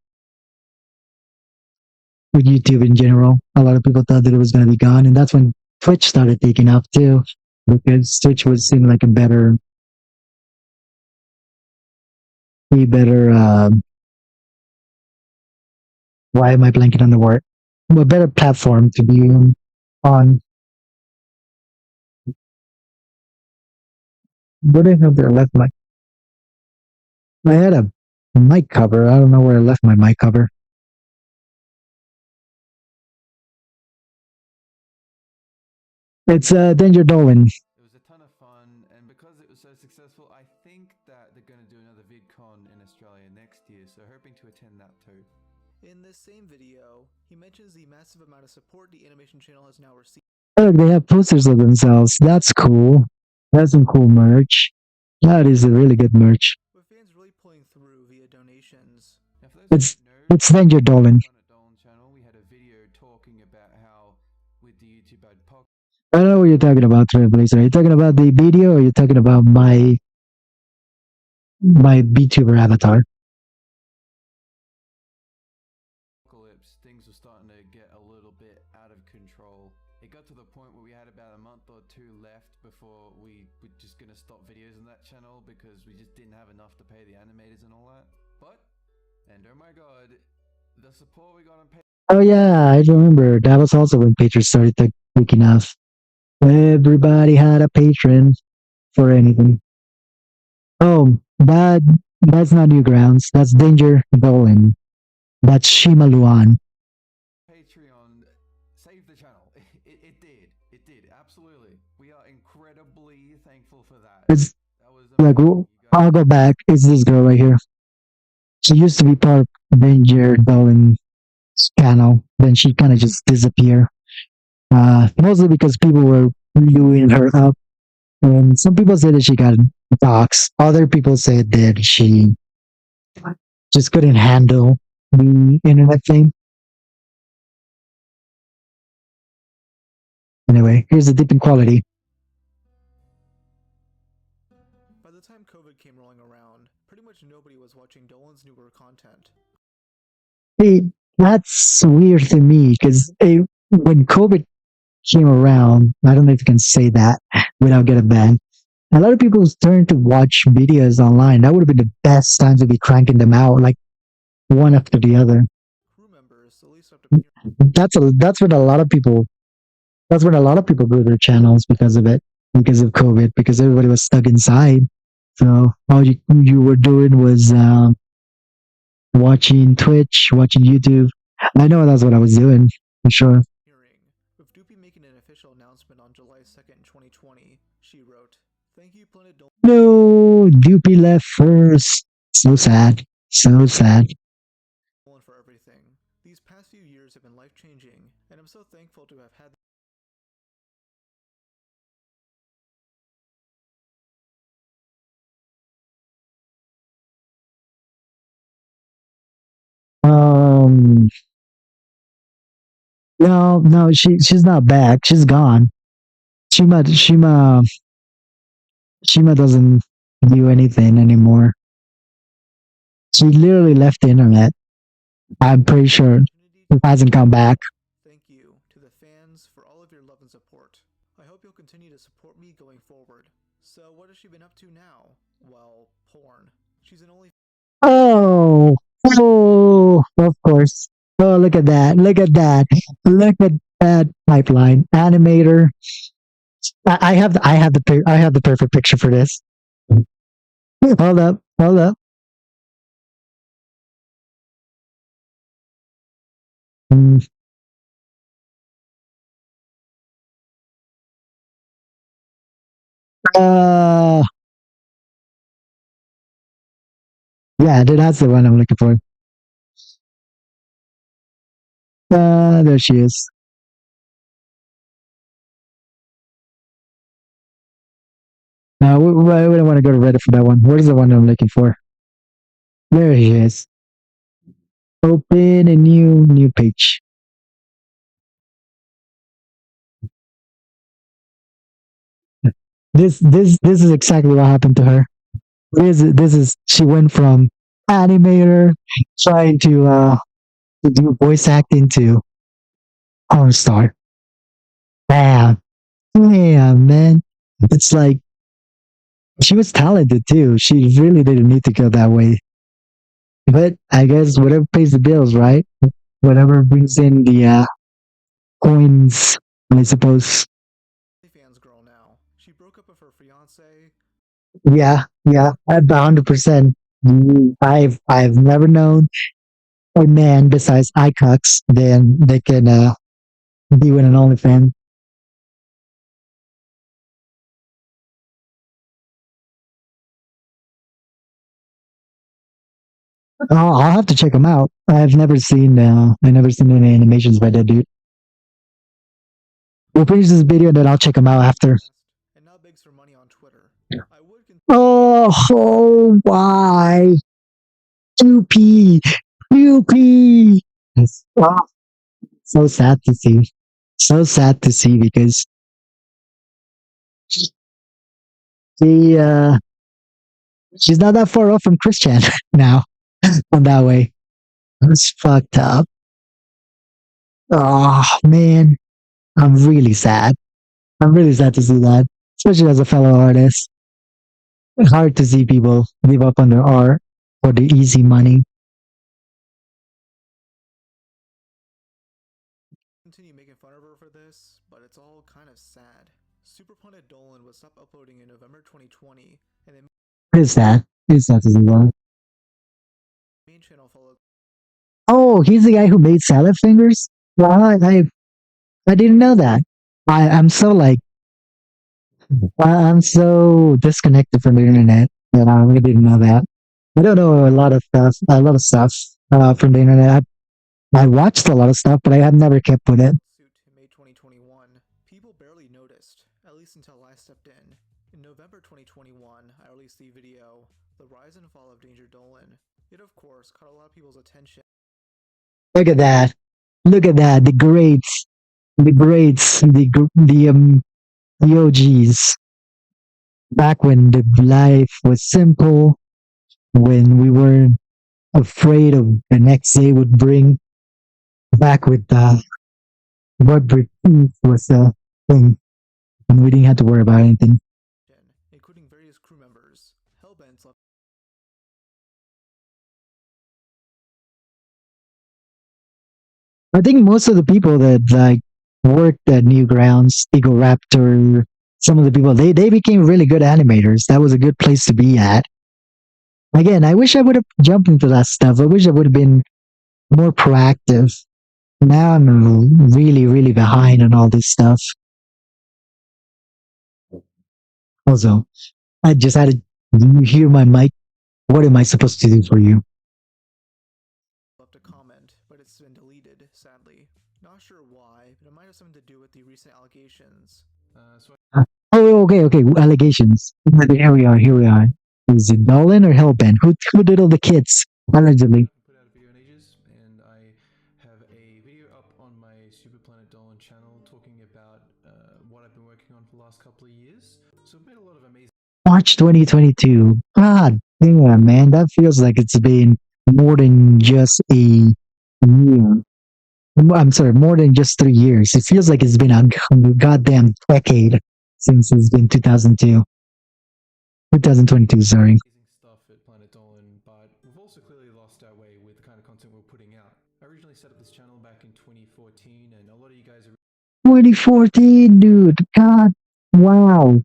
YouTube in general. A lot of people thought that it was going to be gone, and that's when Twitch started taking off too, because Twitch was seeming like a better, why am I blanking on the word? A better platform to be on. Where the hell did I left my? I had a mic cover. I don't know where I left my mic cover. It's Danger Dolan. It was a ton of fun, and because it was so successful, I think that they're going to do another VidCon in Australia next year, so hoping to attend that too. In this same video, he mentions the massive amount of support the animation channel has now received. Look, they have posters of themselves. That's cool. That's some cool merch. That is a really good merch. With fans really pulling through via donations. It's Danger Dolan. Channel, we had a video talking about how with the YouTube apocalypse. I don't know what you're talking about, Trailblazer. Are you talking about the video, or are you talking about my VTuber avatar? Things were starting to get a little bit out of control. It got to the point where we had about a month or two left before we were just going to stop videos on that channel because we just didn't have enough to pay the animators and all that. But, and oh my god, the support we got on Patreon. Oh yeah, I remember. That was also when Patreon started taking off. Everybody had a patron for anything. Oh, that's not Newgrounds. That's Danger Dolan. That's Shima Luan. Patreon saved the channel. It did. Absolutely. We are incredibly thankful for that. It's that was like, I'll go back. It's this girl right here. She used to be part of Danger Dolan's channel. Then she kind of just disappeared. Mostly because people were viewing her up. And some people say that she got doxxed. Other people said that she just couldn't handle the internet thing. Anyway, here's the dipping quality. By the time COVID came rolling around, pretty much nobody was watching Dolan's newer content. Hey, that's weird to me because when COVID came around, I don't know if you can say that without getting banned. A lot of people turned to watch videos online. That would have been the best time to be cranking them out, like one after the other. Crew members, at least up to That's when a lot of people grew their channels because of it, because of COVID, because everybody was stuck inside. So all you were doing was watching Twitch, watching YouTube. I know that's what I was doing for sure. With Gooby making an official announcement on July 2nd, 2020, she wrote, "Thank you, Planet Dolan." No, Doopy left first. So sad. So sad. For everything. These past few years have been life-changing, and I'm so thankful to have had. No, she's not back. She's gone. Shima doesn't do anything anymore. She literally left the internet. I'm pretty sure it hasn't come back. Thank you to the fans for all of your love and support. born. She's an only Oh, oh, of course. Oh, look at that! Look at that! Look at that pipeline animator. I have the perfect picture for this. Hold up, hold up. Mm, Uh, yeah, that's the one I'm looking for. There she is. No, we don't want to go to Reddit for that one. Where's the one I'm looking for? There he is. Open a new page. This is exactly what happened to her. This is she went from animator trying to do voice acting to porn star. Bam, bam, man. It's like she was talented too. She really didn't need to go that way. But I guess whatever pays the bills, right? Whatever brings in the coins, I suppose. fans girl now. She broke up with her fiance. Yeah, yeah, 100%. I've never known a man besides iCucks then they can be with an OnlyFans. Oh, I'll have to check them out. I've never seen any animations by that dude. We'll finish this video, then I'll check them out after. And now begs for money on Twitter. I would Oh, why? 2P, 2P. Oh, so sad to see. So sad to see because she she's not that far off from Christian now. On that way, it's fucked up. Oh man, I'm really sad. I'm really sad to see that, especially as a fellow artist. It's hard to see people give up on their art for the easy money. continue making fun of her for this, but it's all kind of sad. Planet Dolan was stopped uploading in November 2020, and then What is that? It's not to see that. main channel followed. Oh, he's the guy who made salad fingers. Well, I didn't know that. I'm so like I'm so disconnected from the internet that I didn't know that. I don't know a lot of stuff from the internet. I watched a lot of stuff, but I have never kept with it. Suit in May 2021. People barely noticed, at least until I stepped in. In November 2021, I released the video, The Rise and Fall of Danger Dolan. It, of course, caught a lot of people's attention. Look at that! Look at that! The greats, the OGs. Back when the life was simple, when we weren't afraid of the next day would bring. Back with what was a thing, and we didn't have to worry about anything. Including various crew members. Hellbent left. I think most of the people that like worked at Newgrounds, Eagle Raptor, some of the people they became really good animators. That was a good place to be at. Again, I wish I would have jumped into that stuff. I wish I would have been more proactive. Now I'm really behind on all this stuff. Also, I just had to hear my mic. What am I supposed to do for you? Left a comment, but it's been deleted, sadly. Not sure why, but it might have something to do with the recent allegations. Oh, okay. Allegations. Here we are. Is it Dolan or Hellbent? Who did all the kids? Allegedly. Put out a video in ages, and I have a video up on my Planet Dolan channel talking about what I've been working on for the last couple of years. So I've made a lot of amazing. March 2022. God damn, man. That feels like it's been more than just a year. I'm sorry, more than just 3 years. It feels like it's been a goddamn decade since it's been 2002. 2022, sorry. Stuff at that way with the kind of content we're putting out. I originally set up this channel back in 2014, and a lot of you guys are 2014, dude. God, wow.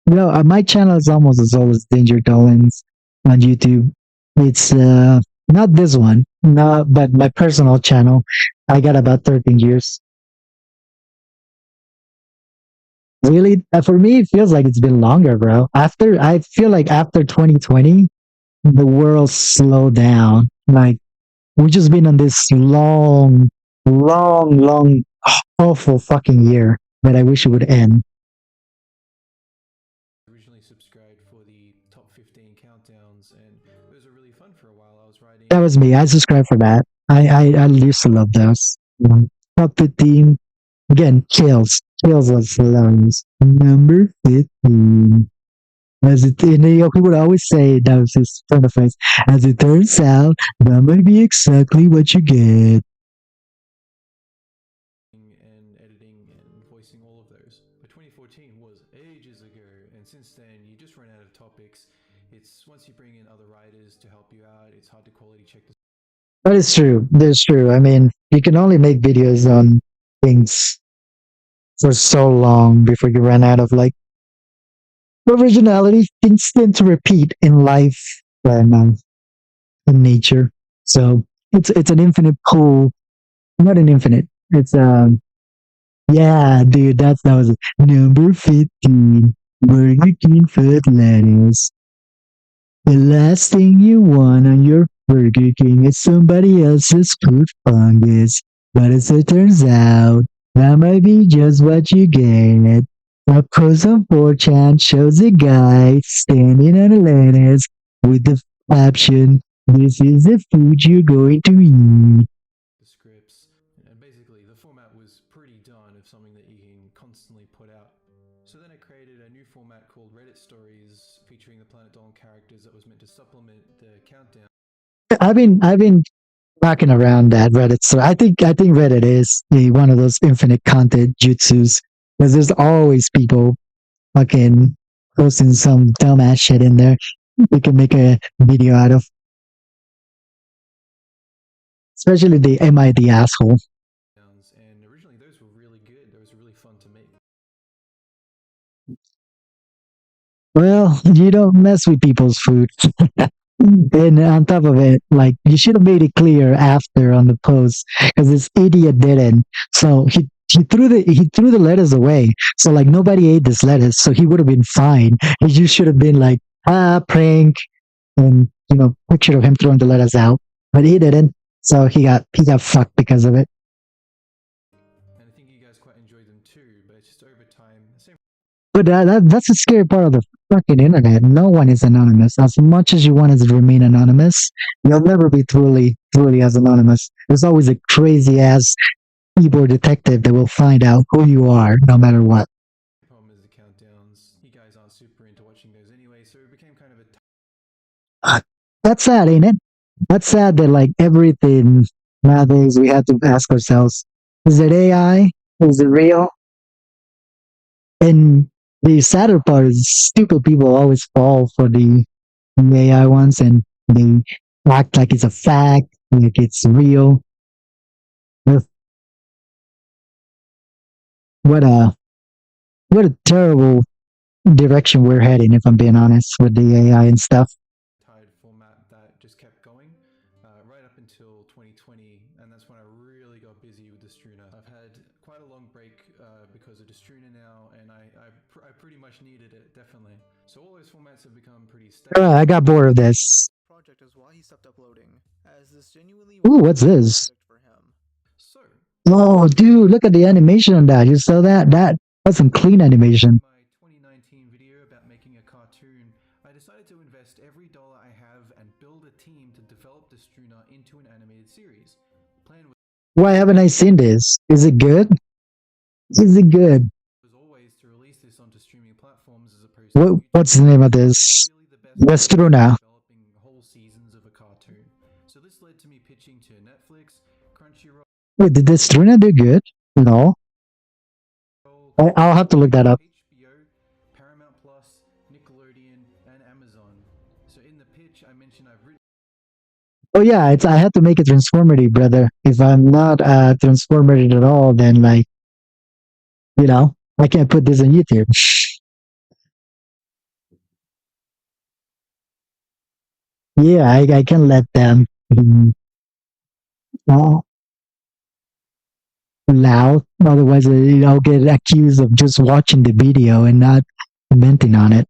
My channel is almost as old as Danger Dolan's on YouTube. It's not this one, no, but my personal channel. I got about 13 years. Really, for me, it feels like it's been longer, bro. I feel like after 2020, the world slowed down. Like we've just been on this long, awful fucking year that I wish it would end. originally subscribed for the top 15 countdowns, and those were really fun for a while. I was writing. That was me. I subscribed for that. I used to love those. Top 15. Again, Kills. Kills was hilarious. Number 15. He would always say, that was his turn of phrase, as it turns out, that might be exactly what you get. And editing and voicing all of those. But 2014 was ages ago, and since then you just run out of topics. It's once you bring in other writers to help you out, it's hard to quality check the. That is true. That's true. I mean, you can only make videos on things for so long before you run out of like originality. Things tend to repeat in life and in nature. So it's an infinite pool. Not an infinite. It's yeah, dude. That was it. Number 15. Burger King foot lettuce. The last thing you want on your Burger King is somebody else's food fungus. But as it turns out, that might be just what you get. A post on 4chan shows a guy standing on a lettuce with the caption, "This is the food you're going to eat." The scripts, and basically the format was pretty done of something that you can constantly put out. So then I created a new format called Reddit Stories, featuring the Planet Dolan characters that was meant to supplement the countdown. I've been knocking around that Reddit. So I think Reddit is one of those infinite content jutsus because there's always people fucking posting some dumbass shit in there. We can make a video out of, especially the "Am I the asshole?" And originally those were really good. Those were really fun to make. Well, you don't mess with people's food. And on top of it, like you should have made it clear after on the post because this idiot didn't. So he threw the lettuce away. So like nobody ate this lettuce, so he would have been fine. He just should have been like, prank, and picture of him throwing the lettuce out. But he didn't, so he got fucked because of it. And I think you guys quite enjoyed them too, but it's just over time. Same. But that's the scary part of the fucking internet. No one is anonymous. As much as you want to remain anonymous, you'll never be truly as anonymous. There's always a crazy ass keyboard detective that will find out who you are, no matter what. The problem is the countdowns. You guys aren't super into watching those anyway, so it became kind of a. That's sad, ain't it? That's sad that like everything nowadays we have to ask ourselves: is it AI? Is it real? And the sadder part is stupid people always fall for the AI ones and they act like it's a fact, like it's real. What a terrible direction we're heading, if I'm being honest, with the AI and stuff. Tired format that just kept going right up until 2020, and that's when I really got busy with Distruna. I've had quite a long break because of Distruna now, and I pretty much needed it, definitely. So all those formats have become pretty stable. I got bored of this. Project is why he stopped uploading, as this genuinely Ooh, what's this? for him. So Oh, dude, look at the animation on that. You saw that? That's some clean animation. my 2019 video about making a cartoon, I decided to invest every dollar I have and build a team to develop Distruna into an animated series. The plan Why haven't I seen this? Is it good? Is it good? was always to release this onto streaming platforms as opposed to YouTube. What's the name of this? Really the best Distruna. developing whole seasons of a cartoon. So this led to me pitching to Netflix, Crunchyroll, Wait, did Distruna do good? No. I'll have to look that up. HBO, Paramount Plus, Nickelodeon, and Amazon. So in the pitch, I mentioned I've written Oh yeah, it's I had to make it transformative, brother. If I'm not transformative at all, then like I can't put this on YouTube. Yeah, I can let them uh, loud. Otherwise, I'll get accused of just watching the video and not commenting on it.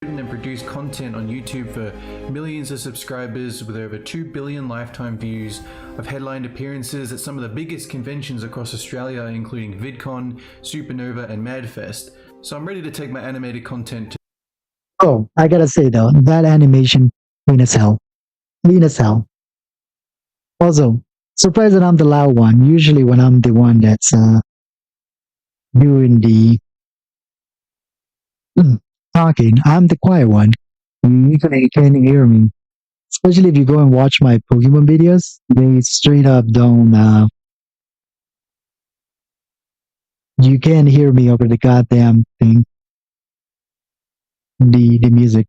And produce content on YouTube for millions of subscribers with over 2 billion lifetime views. I've headlined appearances at some of the biggest conventions across Australia, including VidCon, Supernova, and MadFest. So I'm ready to take my animated content to... Oh, I gotta say though, that animation, clean as hell. Clean as hell. Also, surprised that I'm the loud one. Usually when I'm the one that's doing the talking, I'm the quiet one. You can hear me. Especially if you go and watch my Pokemon videos, they straight up don't. You can't hear me over the goddamn thing. The music.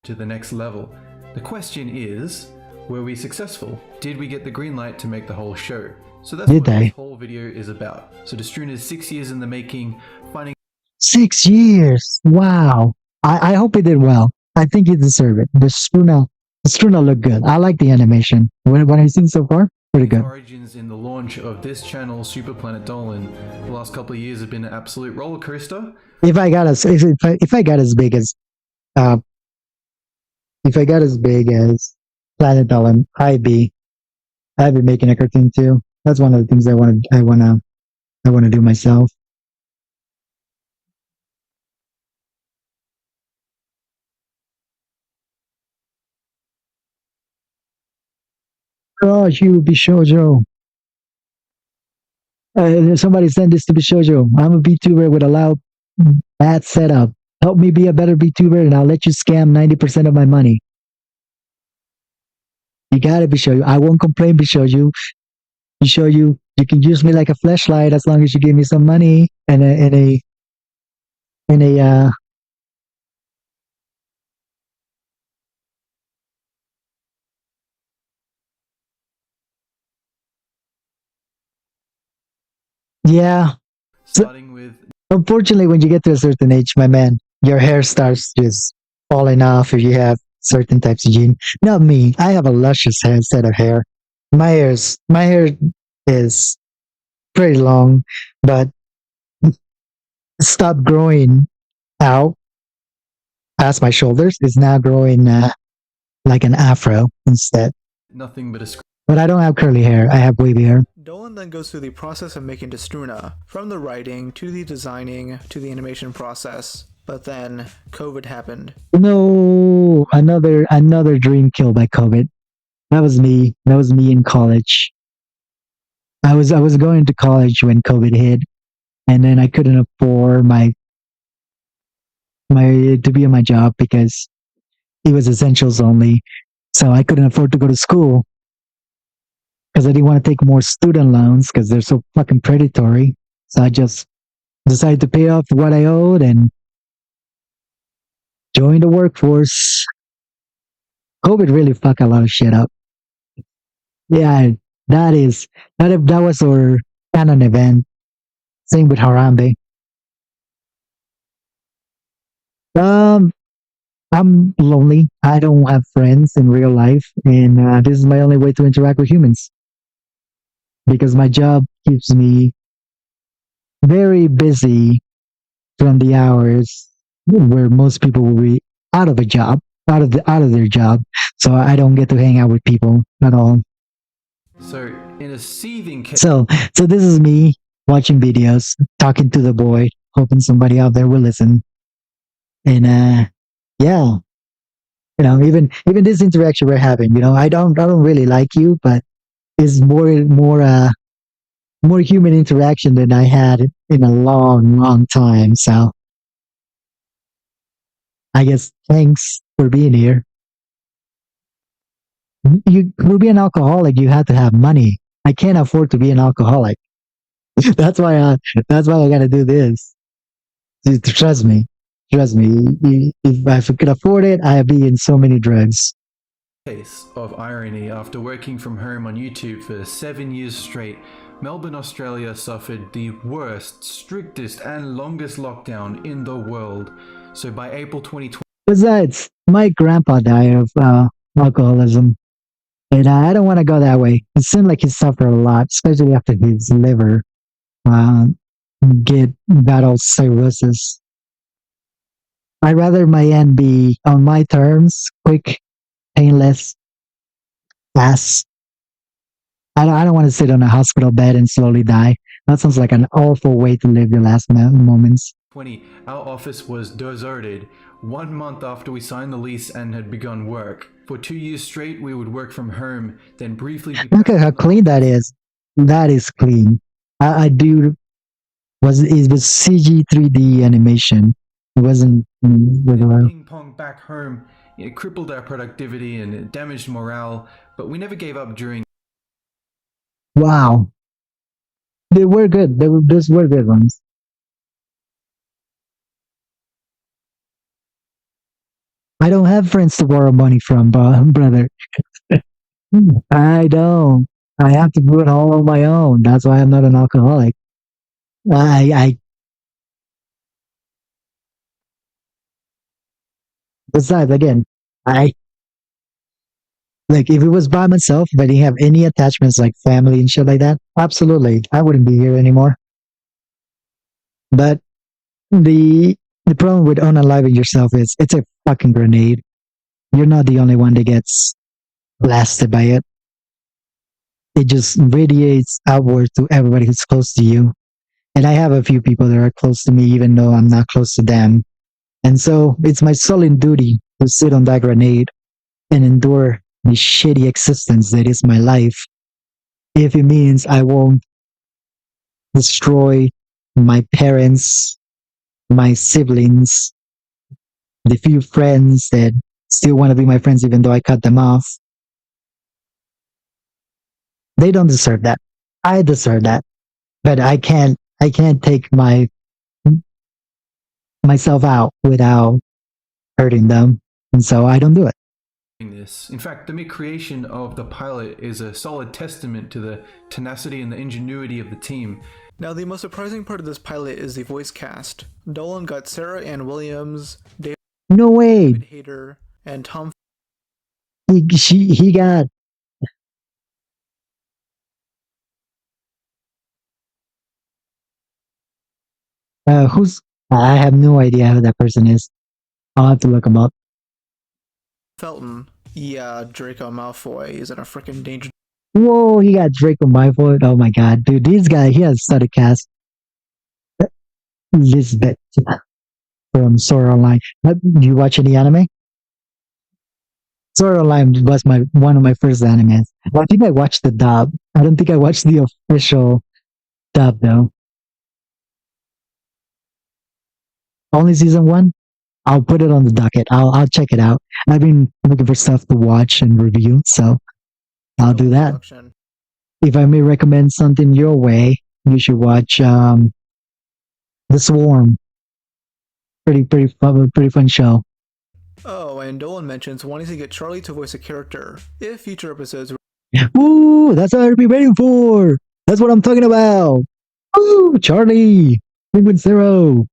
To the next level. The question is, were we successful? Did we get the green light to make the whole show? So that's what this whole video is about. So Destruna's 6 years in the making, finding 6 years. Wow. I hope he did well. I think he deserved it. The Struna looked good. I like the animation. What I've seen so far, pretty good. Origins in the launch of this channel, Super Planet Dolan. The last couple of years have been an absolute roller coaster. If I got as big as Planet Dolan, I'd be making a cartoon too. That's one of the things I wanna do myself. Oh, you Bishoujo. Somebody send this to Bishoujo. I'm a VTuber with a loud bad setup. Help me be a better VTuber and I'll let you scam 90% of my money. You gotta Bishoujo. I won't complain, Bishoujo. You can use me like a flashlight as long as you give me some money and a yeah. Starting with... Unfortunately, when you get to a certain age, my man, your hair starts just falling off if you have certain types of gene. Not me. I have a luscious set of hair. My hair is pretty long, but stopped growing out past my shoulders. It's now growing like an afro instead. Nothing but a... But I don't have curly hair. I have wavy hair. Dolan then goes through the process of making Destruna, from the writing to the designing to the animation process. But then COVID happened. No, another dream killed by COVID. That was me. That was me in college. I was going to college when COVID hit, and then I couldn't afford my to be in my job because it was essentials only. So I couldn't afford to go to school because I didn't want to take more student loans because they're so fucking predatory. So I just decided to pay off what I owed and join the workforce. COVID really fucked a lot of shit up. Yeah, that was our canon event. Same with Harambe. I'm lonely. I don't have friends in real life, and this is my only way to interact with humans because my job keeps me very busy from the hours where most people will be out of a job, out of their job. So I don't get to hang out with people at all. So in a seething So this is me watching videos, talking to the boy, hoping somebody out there will listen. And yeah, even this interaction we're having, I don't really like you, but it's more human interaction than I had in a long time. So I guess thanks for being here. To be an alcoholic, you have to have money. I can't afford to be an alcoholic. That's why I gotta do this. Trust me. If I could afford it, I'd be in so many drugs. Case of irony, after working from home on YouTube for 7 years straight, Melbourne, Australia suffered the worst, strictest and longest lockdown in the world. So by April 2020... Besides, my grandpa died of alcoholism. And I don't want to go that way. It seemed like he suffered a lot, especially after his liver uh, battled cirrhosis. I'd rather my end be on my terms, quick, painless, fast. I don't want to sit on a hospital bed and slowly die. That sounds like an awful way to live your last moments. Our office was deserted 1 month after we signed the lease and had begun work. For 2 years straight, we would work from home, then briefly... Look at how clean that is. That is clean. It was CG 3D animation. It wasn't regular. Ping pong back home, it crippled our productivity and it damaged morale, but we never gave up during... Wow. They were good. Those were good ones. I don't have friends to borrow money from, brother. I don't. I have to do it all on my own. That's why I'm not an alcoholic. Besides, again, like if it was by myself, if I didn't have any attachments like family and shit like that, absolutely, I wouldn't be here anymore. But the problem with unaliving yourself is it's a fucking grenade. You're not the only one that gets blasted by it. It just radiates outward to everybody who's close to you. And I have a few people that are close to me, even though I'm not close to them. And so it's my solemn duty to sit on that grenade and endure the shitty existence that is my life. If it means I won't destroy my parents, my siblings, the few friends that still want to be my friends even though I cut them off. They don't deserve that. I deserve that. But I can't take myself out without hurting them. And so I don't do it. This. In fact, the mere creation of the pilot is a solid testament to the tenacity and the ingenuity of the team. Now, the most surprising part of this pilot is the voice cast. Dolan got Sarah Ann Williams, No way. David Hayter, and Tom. He got. Who's? I have no idea who that person is. I'll have to look him up. Felton. Yeah, Draco Malfoy is in a freaking danger. Whoa, he got Draco Malfoy. Oh my god, dude, this guy, he has started cast. Lisbeth from Sword Online. Do you watch any anime? Sword Online was one of my first animes. I think I watched the dub. I don't think I watched the official dub though. Only season 1? I'll put it on the docket. I'll check it out. I've been looking for stuff to watch and review, so I'll do that. If I may recommend something your way, you should watch The Swarm. Pretty fun show. Oh, and Dolan mentions wanting to get Charlie to voice a character if future episodes. Ooh, that's what I've been waiting for. That's what I'm talking about. Ooh, Charlie, Penguin Zero.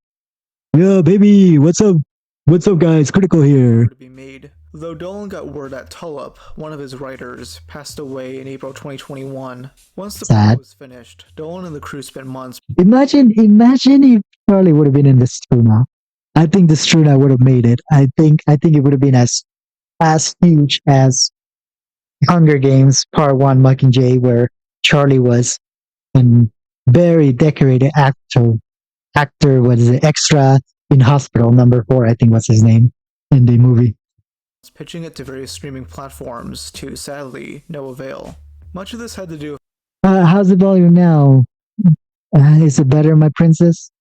Yeah, baby, what's up? What's up, guys? Critical here. To be made. Though Dolan got word that Tulip, one of his writers, passed away in April 2021. Once the project was finished, Dolan and the crew spent months. Imagine if Charlie would have been in the Struna. I think the Struna would have made it. I think it would have been as huge as Hunger Games Part 1 Mockingjay, where Charlie was a very decorated actor. Was an extra in Hospital number 4, I think was his name in the movie. Pitching it to various streaming platforms to, sadly, no avail. Much of this had to do with... How's the volume now? Is it better, my princess?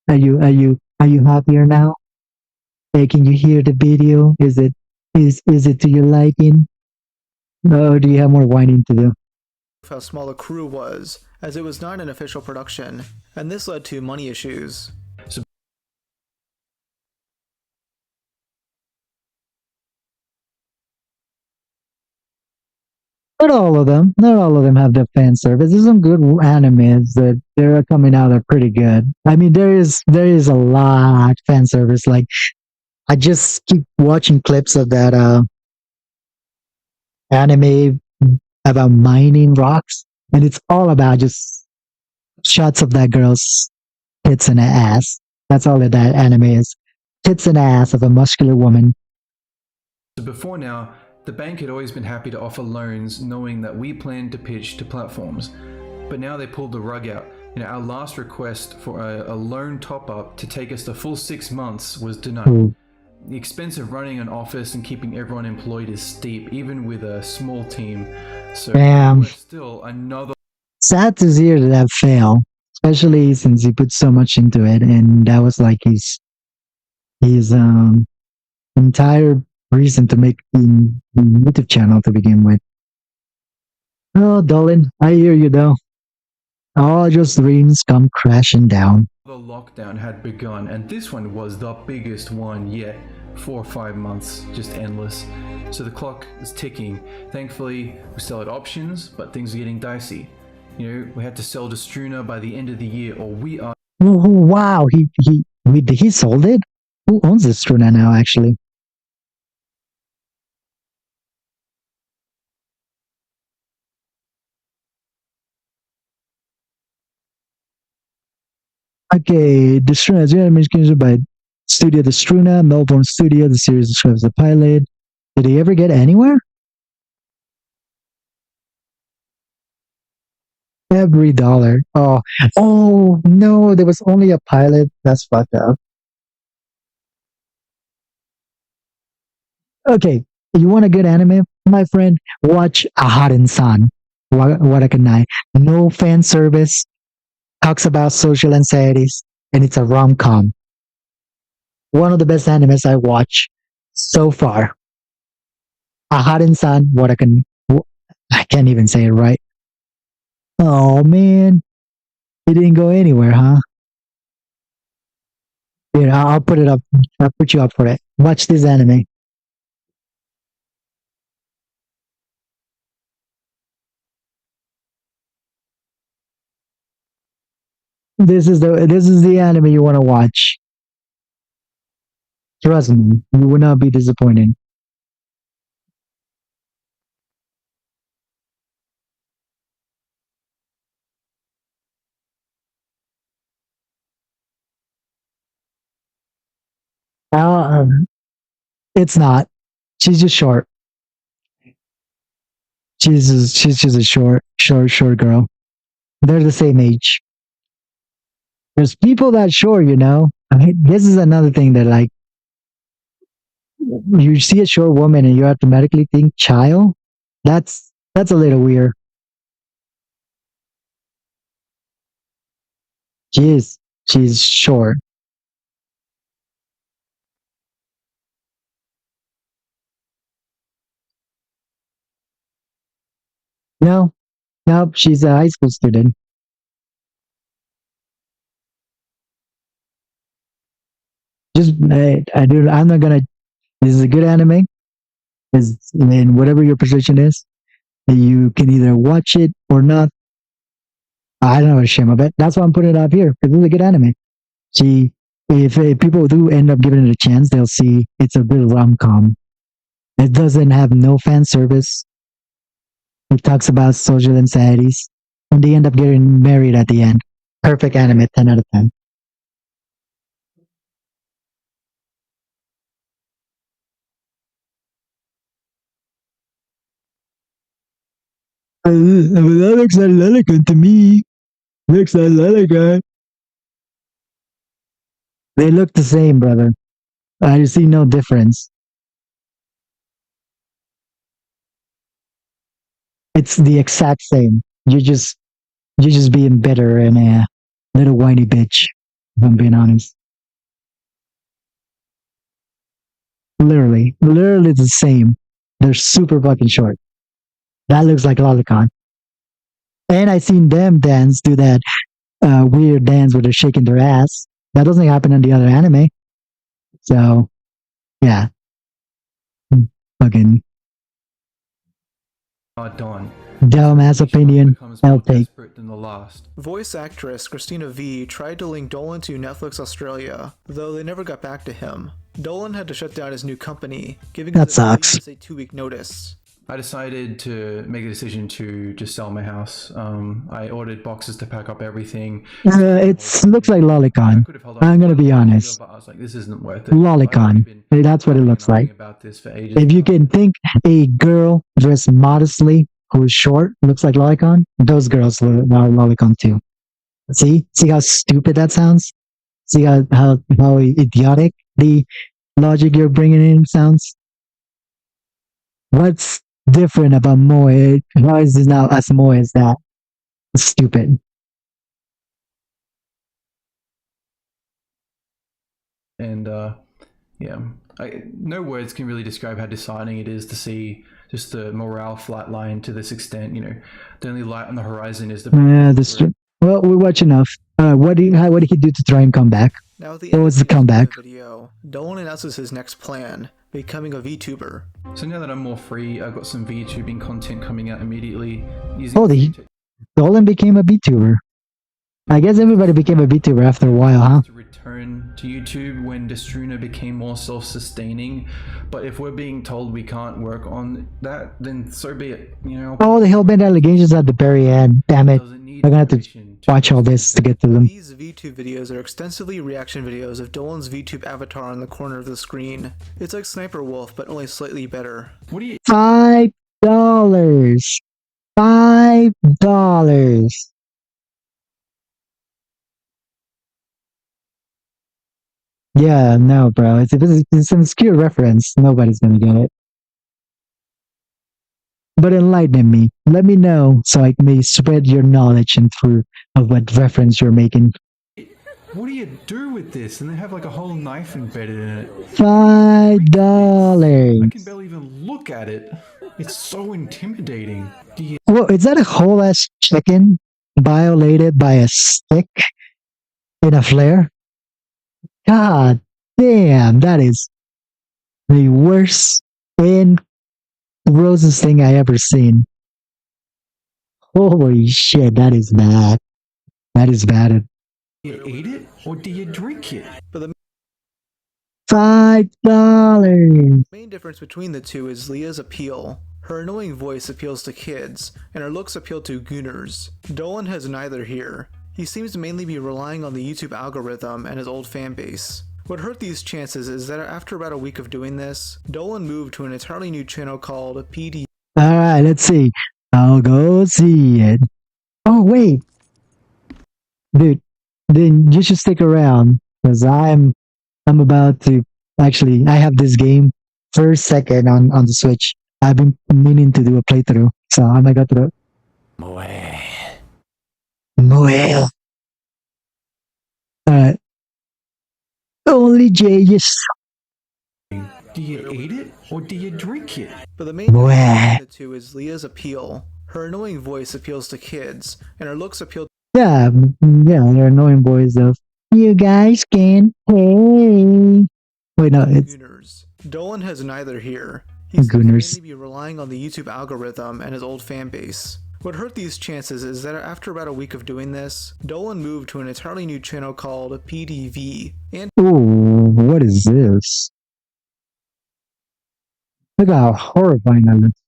Are you happier now? Hey, can you hear the video? Is it to your liking? Or do you have more whining to do? How small the crew was, as it was not an official production, and this led to money issues. Not all of them. Not all of them have the fan service. There's some good animes that they're coming out that are pretty good. I mean, there is a lot fan service. Like I just keep watching clips of that anime about mining rocks, and it's all about just shots of that girl's tits and ass. That's all that anime is. Tits and ass of a muscular woman. So before now, the bank had always been happy to offer loans knowing that we planned to pitch to platforms. But now they pulled the rug out. Our last request for a loan top-up to take us the full 6 months was denied. Ooh. The expense of running an office and keeping everyone employed is steep, even with a small team. So Damn. still another... Sad to hear that fail, especially since he put so much into it, and that was like his entire reason to make the YouTube channel to begin with. Oh, Dolan, I hear you though. All your dreams come crashing down. The lockdown had begun, and this one was the biggest one yet. 4 or 5 months, just endless. So the clock is ticking. Thankfully, we still had options, but things are getting dicey. We had to sell to Struna by the end of the year, or we are... Wow, he sold it? Who owns this Struna now, actually? Okay, the Struna is managed by Studio the Struna, Melbourne Studio. The series describes the pilot. Did he ever get anywhere? Every dollar. Oh no, there was only a pilot. That's fucked up. Okay, you want a good anime, my friend? Watch Aharen-san. Warakanai. No fan service. Talks about social anxieties, and it's a rom-com. One of the best animes I watch so far. Aharen-san Warakan. I can't even say it right. Oh man, it didn't go anywhere, huh? Here, I'll put it up. I'll put you up for it. Watch this anime. This is the anime you want to watch. Trust me, you will not be disappointed. Um, it's not. She's just short. She's just a short girl. They're the same age. There's people that short, I mean, this is another thing that like you see a short woman and you automatically think child. That's a little weird. She's short. No, nope, she's a high school student. Just I'm not gonna. This is a good anime. I mean, whatever your position is, you can either watch it or not. I don't know, Shima, but that's why I'm putting it up here because it's a good anime. See, if people do end up giving it a chance, they'll see it's a bit rom-com. It doesn't have no fan service. It talks about social anxieties, and they end up getting married at the end. Perfect anime, 10 out of 10. That looks like good to me. Looks like good. They look the same, brother. I see no difference. It's the exact same. You're just being bitter and a little whiny bitch, if I'm being honest. Literally the same. They're super fucking short. That looks like Lolicon. And I seen them do that weird dance where they're shaking their ass. That doesn't happen in the other anime. So, yeah. Fucking. Dawn. Dumbass opinion. Becomes I'll more take. desperate than the last. Voice actress Christina V tried to link Dolan to Netflix Australia, though they never got back to him. Dolan had to shut down his new company, giving That his sucks. employees a 2-week notice. I decided to make a decision to just sell my house. I ordered boxes to pack up everything. It looks like Lolicon. I'm gonna be honest. But I was like, this isn't worth it. Lolicon. That's what it looks like. About this for ages If you now. can think a girl dressed modestly who is short looks like Lolicon, those girls are Lolicon too. See how stupid that sounds? See how idiotic the logic you're bringing in sounds? What's different about Moe? Why is this now as Moe as that? Stupid. And yeah, no words can really describe how disheartening it is to see just the morale flatline to this extent. You know, the only light on the horizon is the. Yeah, this. Well, we watch enough. What did he do to try and come back? Now at the What end was of the comeback? video, Dolan announces his next plan, becoming a VTuber. So now that I'm more free, I've got some VTubing content coming out immediately. Oh, Dolan became a VTuber. I guess everybody became a VTuber after a while, huh? To return to YouTube when Destruna became more self-sustaining, but if we're being told we can't work on that, then so be it. You know. Oh, the hellbent allegations at the very end. Damn it! I'm gonna have to watch all this to get to them. These VTube videos are extensively reaction videos of Dolan's VTube avatar on the corner of the screen. It's like Sniper Wolf, but only slightly better. What do you? $5. $5. Yeah, no, bro. It's an obscure reference. Nobody's gonna get it. But enlighten me. Let me know so I may spread your knowledge and through of what reference you're making. What do you do with this? And they have like a whole knife embedded in it. $5. I can barely even look at it. It's so intimidating. Do you? Well, is that a whole ass chicken violated by a stick in a flare? God damn, that is the worst and grossest thing I ever seen. Holy shit, that is bad. That is bad. Do you eat it or do you drink it? $5. The main difference between the two is Leah's appeal. Her annoying voice appeals to kids, and her looks appeal to gooners. Dolan has neither here. He seems to mainly be relying on the YouTube algorithm and his old fan base. What hurt these chances is that after about a week of doing this, Dolan moved to an entirely new channel called PD. Alright, let's see. I'll go see it. Oh, wait. Dude, then you should stick around, because I'm about to... Actually, I have this game first, second on the Switch. I've been meaning to do a playthrough, so I might go through it. Moe. Alright. Only Jay is... Do you eat it or do you drink it? But the main difference between the two is Leah's appeal. Her annoying voice appeals to kids, and her looks appeal Yeah, they're annoying boys of... You guys can pay. Wait, no, it's... gooners. Dolan has neither here. He seems to Gooners. mainly be relying on the YouTube algorithm and his old fan base. What hurt these chances is that after about a week of doing this, Dolan moved to an entirely new channel called PDV. And Ooh, what is this? Look how horrifying that looks.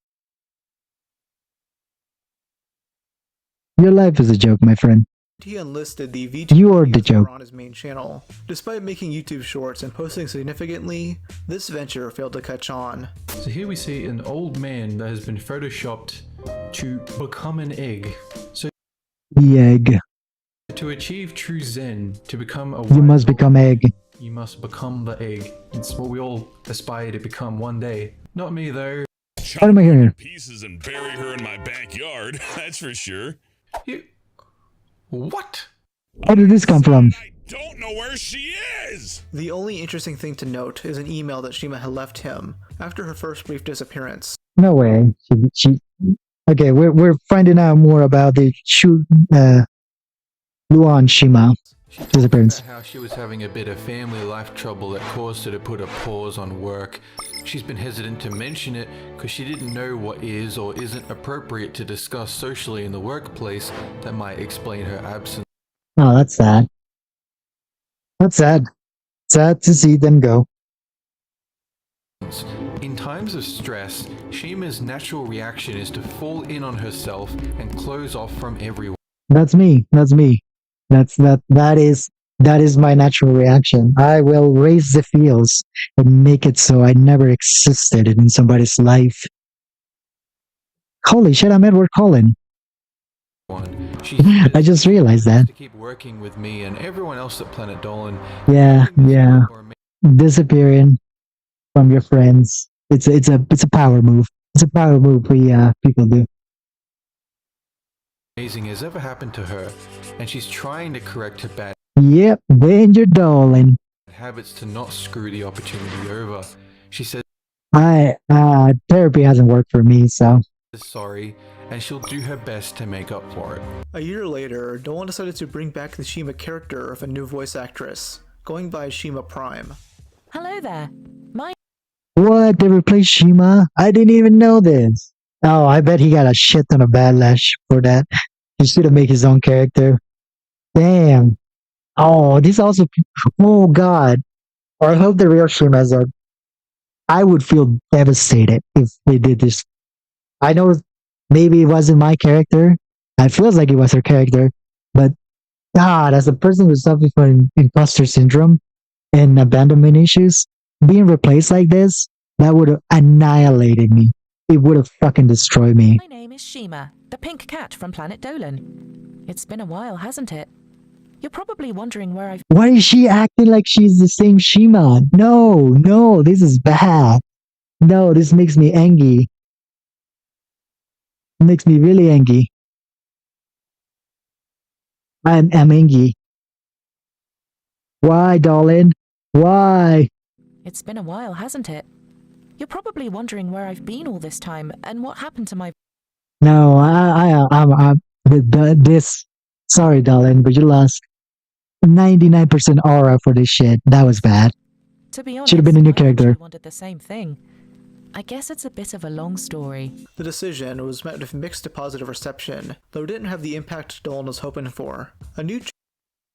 Your life is a joke, my friend. he enlisted the VTuber You are the videos that were joke. on his main channel. Despite making YouTube shorts and posting significantly, this venture failed to catch on. So here we see an old man that has been photoshopped to become an egg. So The egg. to achieve true Zen, to become a You must become egg. you must become the egg. It's what we all aspire to become one day. Not me though. What am I hearing? Pieces and bury her in my backyard, that's for sure. You... What? Where did this come from? I don't know where she is! The only interesting thing to note is an email that Shima had left him after her first brief disappearance. No way. She... Okay, we're finding out more about the Luan Shima. She talked disappearance. about how she was having a bit of family life trouble that caused her to put a pause on work. She's been hesitant to mention it because she didn't know what is or isn't appropriate to discuss socially in the workplace that might explain her absence. Oh, that's sad. That's sad. Sad to see them go. In times of stress, Shima's natural reaction is to fall in on herself and close off from everyone. That's me. That's me. That is my natural reaction. I will raise the feels and make it so I never existed in somebody's life. Holy shit, I'm Edward Cullen. She I just realized that. to keep working with me and everyone else at Planet Dolan. Yeah, Doing this yeah. or Disappearing from your friends. It's a power move. It's a power move we people do. amazing has ever happened to her, and she's trying to correct her bad Yep, Danger Dolan. habits to not screw the opportunity over. She says Therapy hasn't worked for me, so sorry, and she'll do her best to make up for it. A year later, Dolan decided to bring back the Shima character of a new voice actress, going by Shima Prime. Hello there. what? They replaced Shima? I didn't even know this. Oh, I bet he got a shit ton of backlash for that. He should have made his own character. Damn. Oh, this also. Oh God. I hope the real Shima is a. I would feel devastated if they did this. I know maybe it wasn't my character. It feels like it was her character, but God, as a person who's suffering from imposter syndrome and abandonment issues, being replaced like this, that would have annihilated me. It would have fucking destroyed me. My name is Shima, the pink cat from Planet Dolan. It's been a while, hasn't it? You're probably wondering where I've Why is she acting like she's the same Shima? No, this is bad. No, this makes me angry. It makes me really angry. I'm angry. Why, Dolan? Why? It's been a while, hasn't it? You're probably wondering where I've been all this time and what happened to my No, this. Sorry, Dolan, but you lost 99% aura for this shit. That was bad. To be honest, Should have been a new I actually character. wanted the same thing. I guess it's a bit of a long story. The decision was met with mixed to positive reception, though it didn't have the impact Dolan was hoping for. A new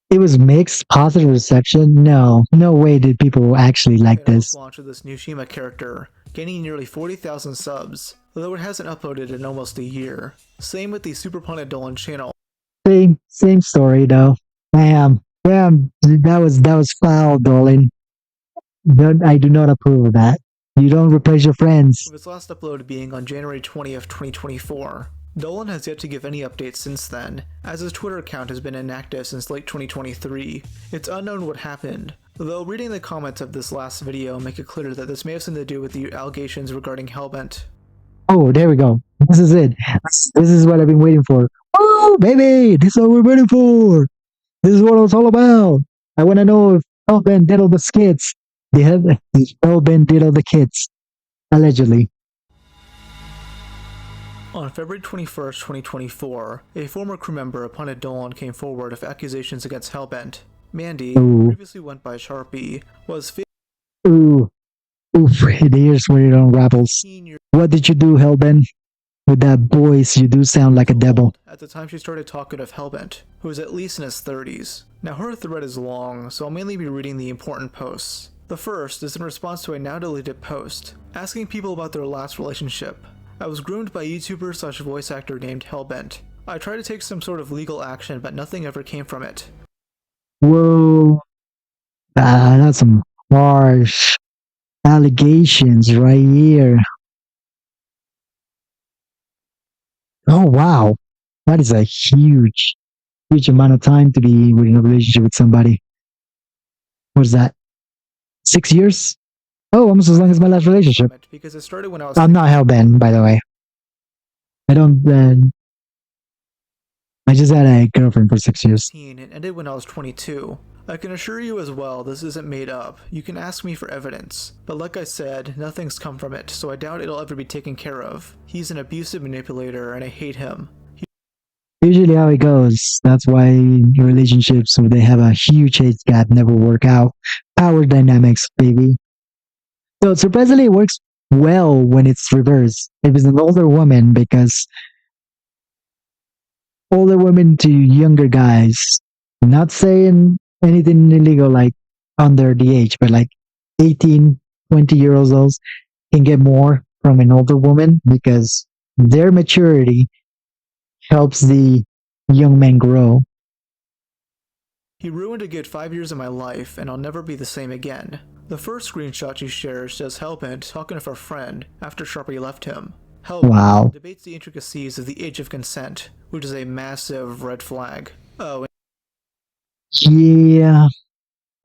It was mixed, positive reception. No way did people actually like channel was this. launched with this new Shima character, gaining nearly 40,000 subs, though it hasn't uploaded in almost a year. Same with the Super Planet Dolan channel. Same story though. Damn, that was foul, Dolan. I do not approve of that. You don't replace your friends. With its last upload being on January 20th, 2024. Dolan has yet to give any updates since then, as his Twitter account has been inactive since late 2023. It's unknown what happened, though reading the comments of this last video make it clear that this may have something to do with the allegations regarding Hellbent. Oh, there we go. This is it. This is what I've been waiting for. Oh, baby, this is what we're waiting for. This is what it's all about. I want to know if Hellbent did all the skits. Hellbent did all the kids, allegedly. On February 21st, 2024, a former crew member of Planet Dolan came forward with accusations against Hellbent. Mandy, who previously went by Sharpie, was Oof, the ears where it unravels. What did you do, Hellbent? With that voice, you do sound like a devil. at the time she started talking of Hellbent, who was at least in his 30s. Now her thread is long, so I'll mainly be reading the important posts. The first is in response to a now deleted post, asking people about their last relationship. I was groomed by YouTuber / voice actor named Hellbent. I tried to take some sort of legal action, but nothing ever came from it. Whoa. That's some harsh allegations right here. Oh, wow. That is a huge amount of time to be in a relationship with somebody. What is that? 6 years? Oh, almost as long as my last relationship. Because it started when I was I'm not Hellbent, by the way. I don't. I just had a girlfriend for 6 years. 16 and ended when I was 22. I can assure you as well this isn't made up. You can ask me for evidence. But like I said, nothing's come from it, so I doubt it'll ever be taken care of. He's an abusive manipulator and I hate him. Usually how it goes. That's why relationships where they have a huge age gap never work out. Power dynamics, baby. So surprisingly, it works well when it's reversed. If it's an older woman, because older women to younger guys, not saying anything illegal like under the age, but like 18, 20 year olds can get more from an older woman because their maturity helps the young man grow. He ruined a good 5 years of my life, and I'll never be the same again. The first screenshot she shares shows Hellbent talking to a friend after Sharpie left him. Hellbent Wow. debates the intricacies of the age of consent, which is a massive red flag. Oh, Yeah,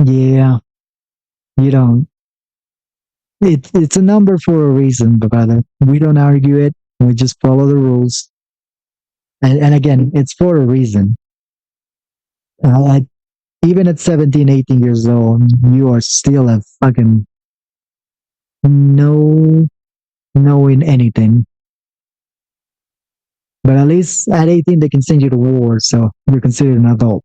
yeah. You don't. It's a number for a reason, brother. We don't argue it. We just follow the rules. And again, it's for a reason. I, even at 17, 18 years old, you are still a fucking no knowing anything. But at least at 18, they can send you to war, so you're considered an adult.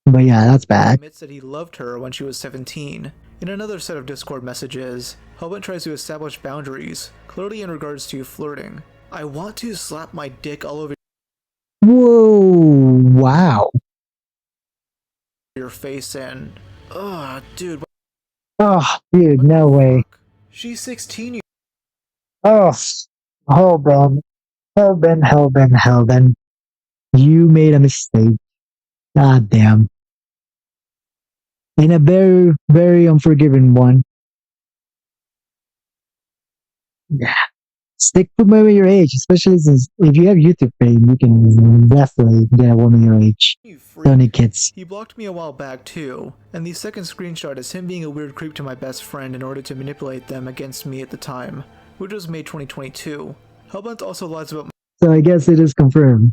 But yeah, that's bad. admits that he loved her when she was 17. In another set of Discord messages, Hellbent tries to establish boundaries, clearly in regards to flirting. I want to slap my dick all over Whoa, wow. your face and... Ugh, dude. Oh, dude, no way. She's 16 Oh, Hellbent, Hellbent. You made a mistake. God damn. In a very, very unforgiving one. Yeah. Stick to women your age, especially since if you have YouTube fame, you can definitely get a woman your age. Don't need kids. He blocked me a while back too, and the second screenshot is him being a weird creep to my best friend in order to manipulate them against me at the time, which was May 2022. Hellbent also lies about So I guess it is confirmed.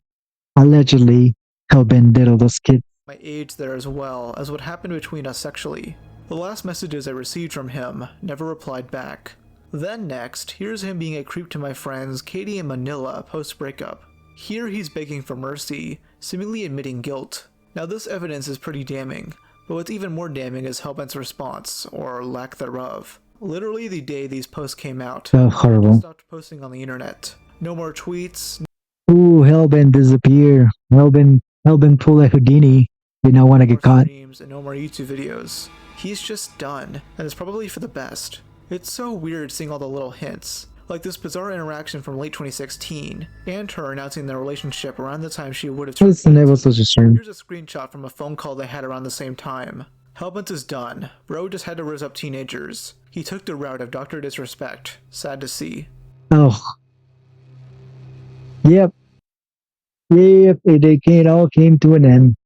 Allegedly, Hellbent did all those kids. my age there as well as what happened between us sexually. The last messages I received from him never replied back. Then next, here's him being a creep to my friends Katie and Manila post-breakup. Here he's begging for mercy, seemingly admitting guilt. Now this evidence is pretty damning, but what's even more damning is Hellbent's response, or lack thereof. Literally the day these posts came out, So horrible. he stopped posting on the internet. No more tweets, Ooh, Hellbent disappear. Hellbent pull a Houdini. You don't want to get caught. streams, and no more YouTube videos. He's just done, and it's probably for the best. It's so weird seeing all the little hints, like this bizarre interaction from late 2016, and her announcing their relationship around the time she would have turned Listen, it was such a shame. Here's a screenshot from a phone call they had around the same time. Hellbent is done. Bro just had to raise up teenagers. He took the route of Dr. Disrespect. Sad to see. Oh. Yep. It all came to an end.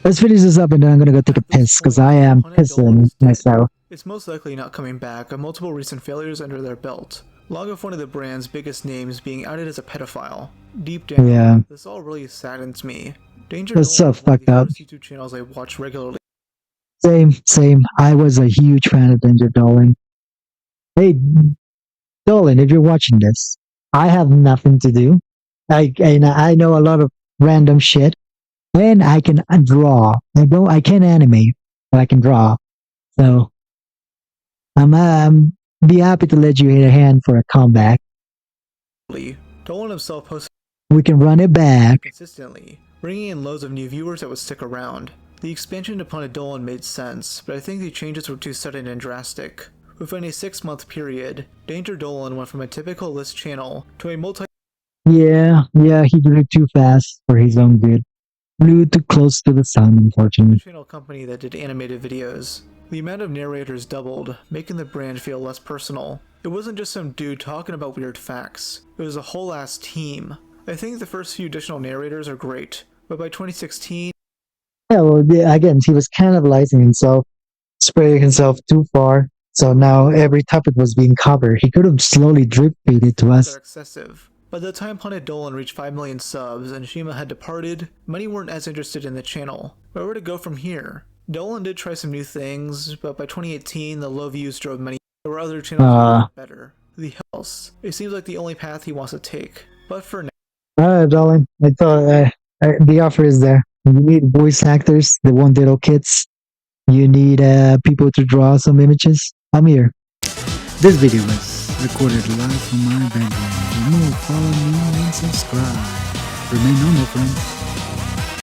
Let's finish this up and then I'm gonna go take a piss, because I am pissing myself. It's most likely not coming back, with multiple recent failures under their belt, along with one of the brand's biggest names being outed as a pedophile. Deep down, Yeah. this all really saddens me. Danger That's Dolan so is one of fucked the up. first YouTube channels I watch regularly. Same. I was a huge fan of Danger Dolan. Hey, Dolan, if you're watching this, I have nothing to do. I know a lot of random shit, and I can draw. I can't animate, but I can draw. So I'm be happy to let you hit a hand for a comeback. Dolan himself posted We can run it back. consistently, bringing in loads of new viewers that would stick around. The expansion to Planet Dolan made sense, but I think the changes were too sudden and drastic. Within a 6-month period, Danger Dolan went from a typical list channel to a Yeah, he grew too fast for his own good. Flew too close to the sun, unfortunately. channel company that did animated videos. The amount of narrators doubled, making the brand feel less personal. It wasn't just some dude talking about weird facts. It was a whole ass team. I think the first few additional narrators are great, but by 2016, Yeah, well, again, he was cannibalizing himself, spreading himself too far. So now every topic was being covered. He could have slowly drip feed it to us. they're excessive. By the time Planet Dolan reached 5 million subs and Shima had departed, many weren't as interested in the channel. Where would it go from here? Dolan did try some new things, but by 2018, the low views drove many. There were other channels that were better. The Hells. It seems like the only path he wants to take. But for now, Alright, darling. I thought the offer is there. You need voice actors, the one little kids. You need people to draw some images. I'm here. This video was recorded live from my bedroom. For more, follow me and subscribe. Remain normal, friends.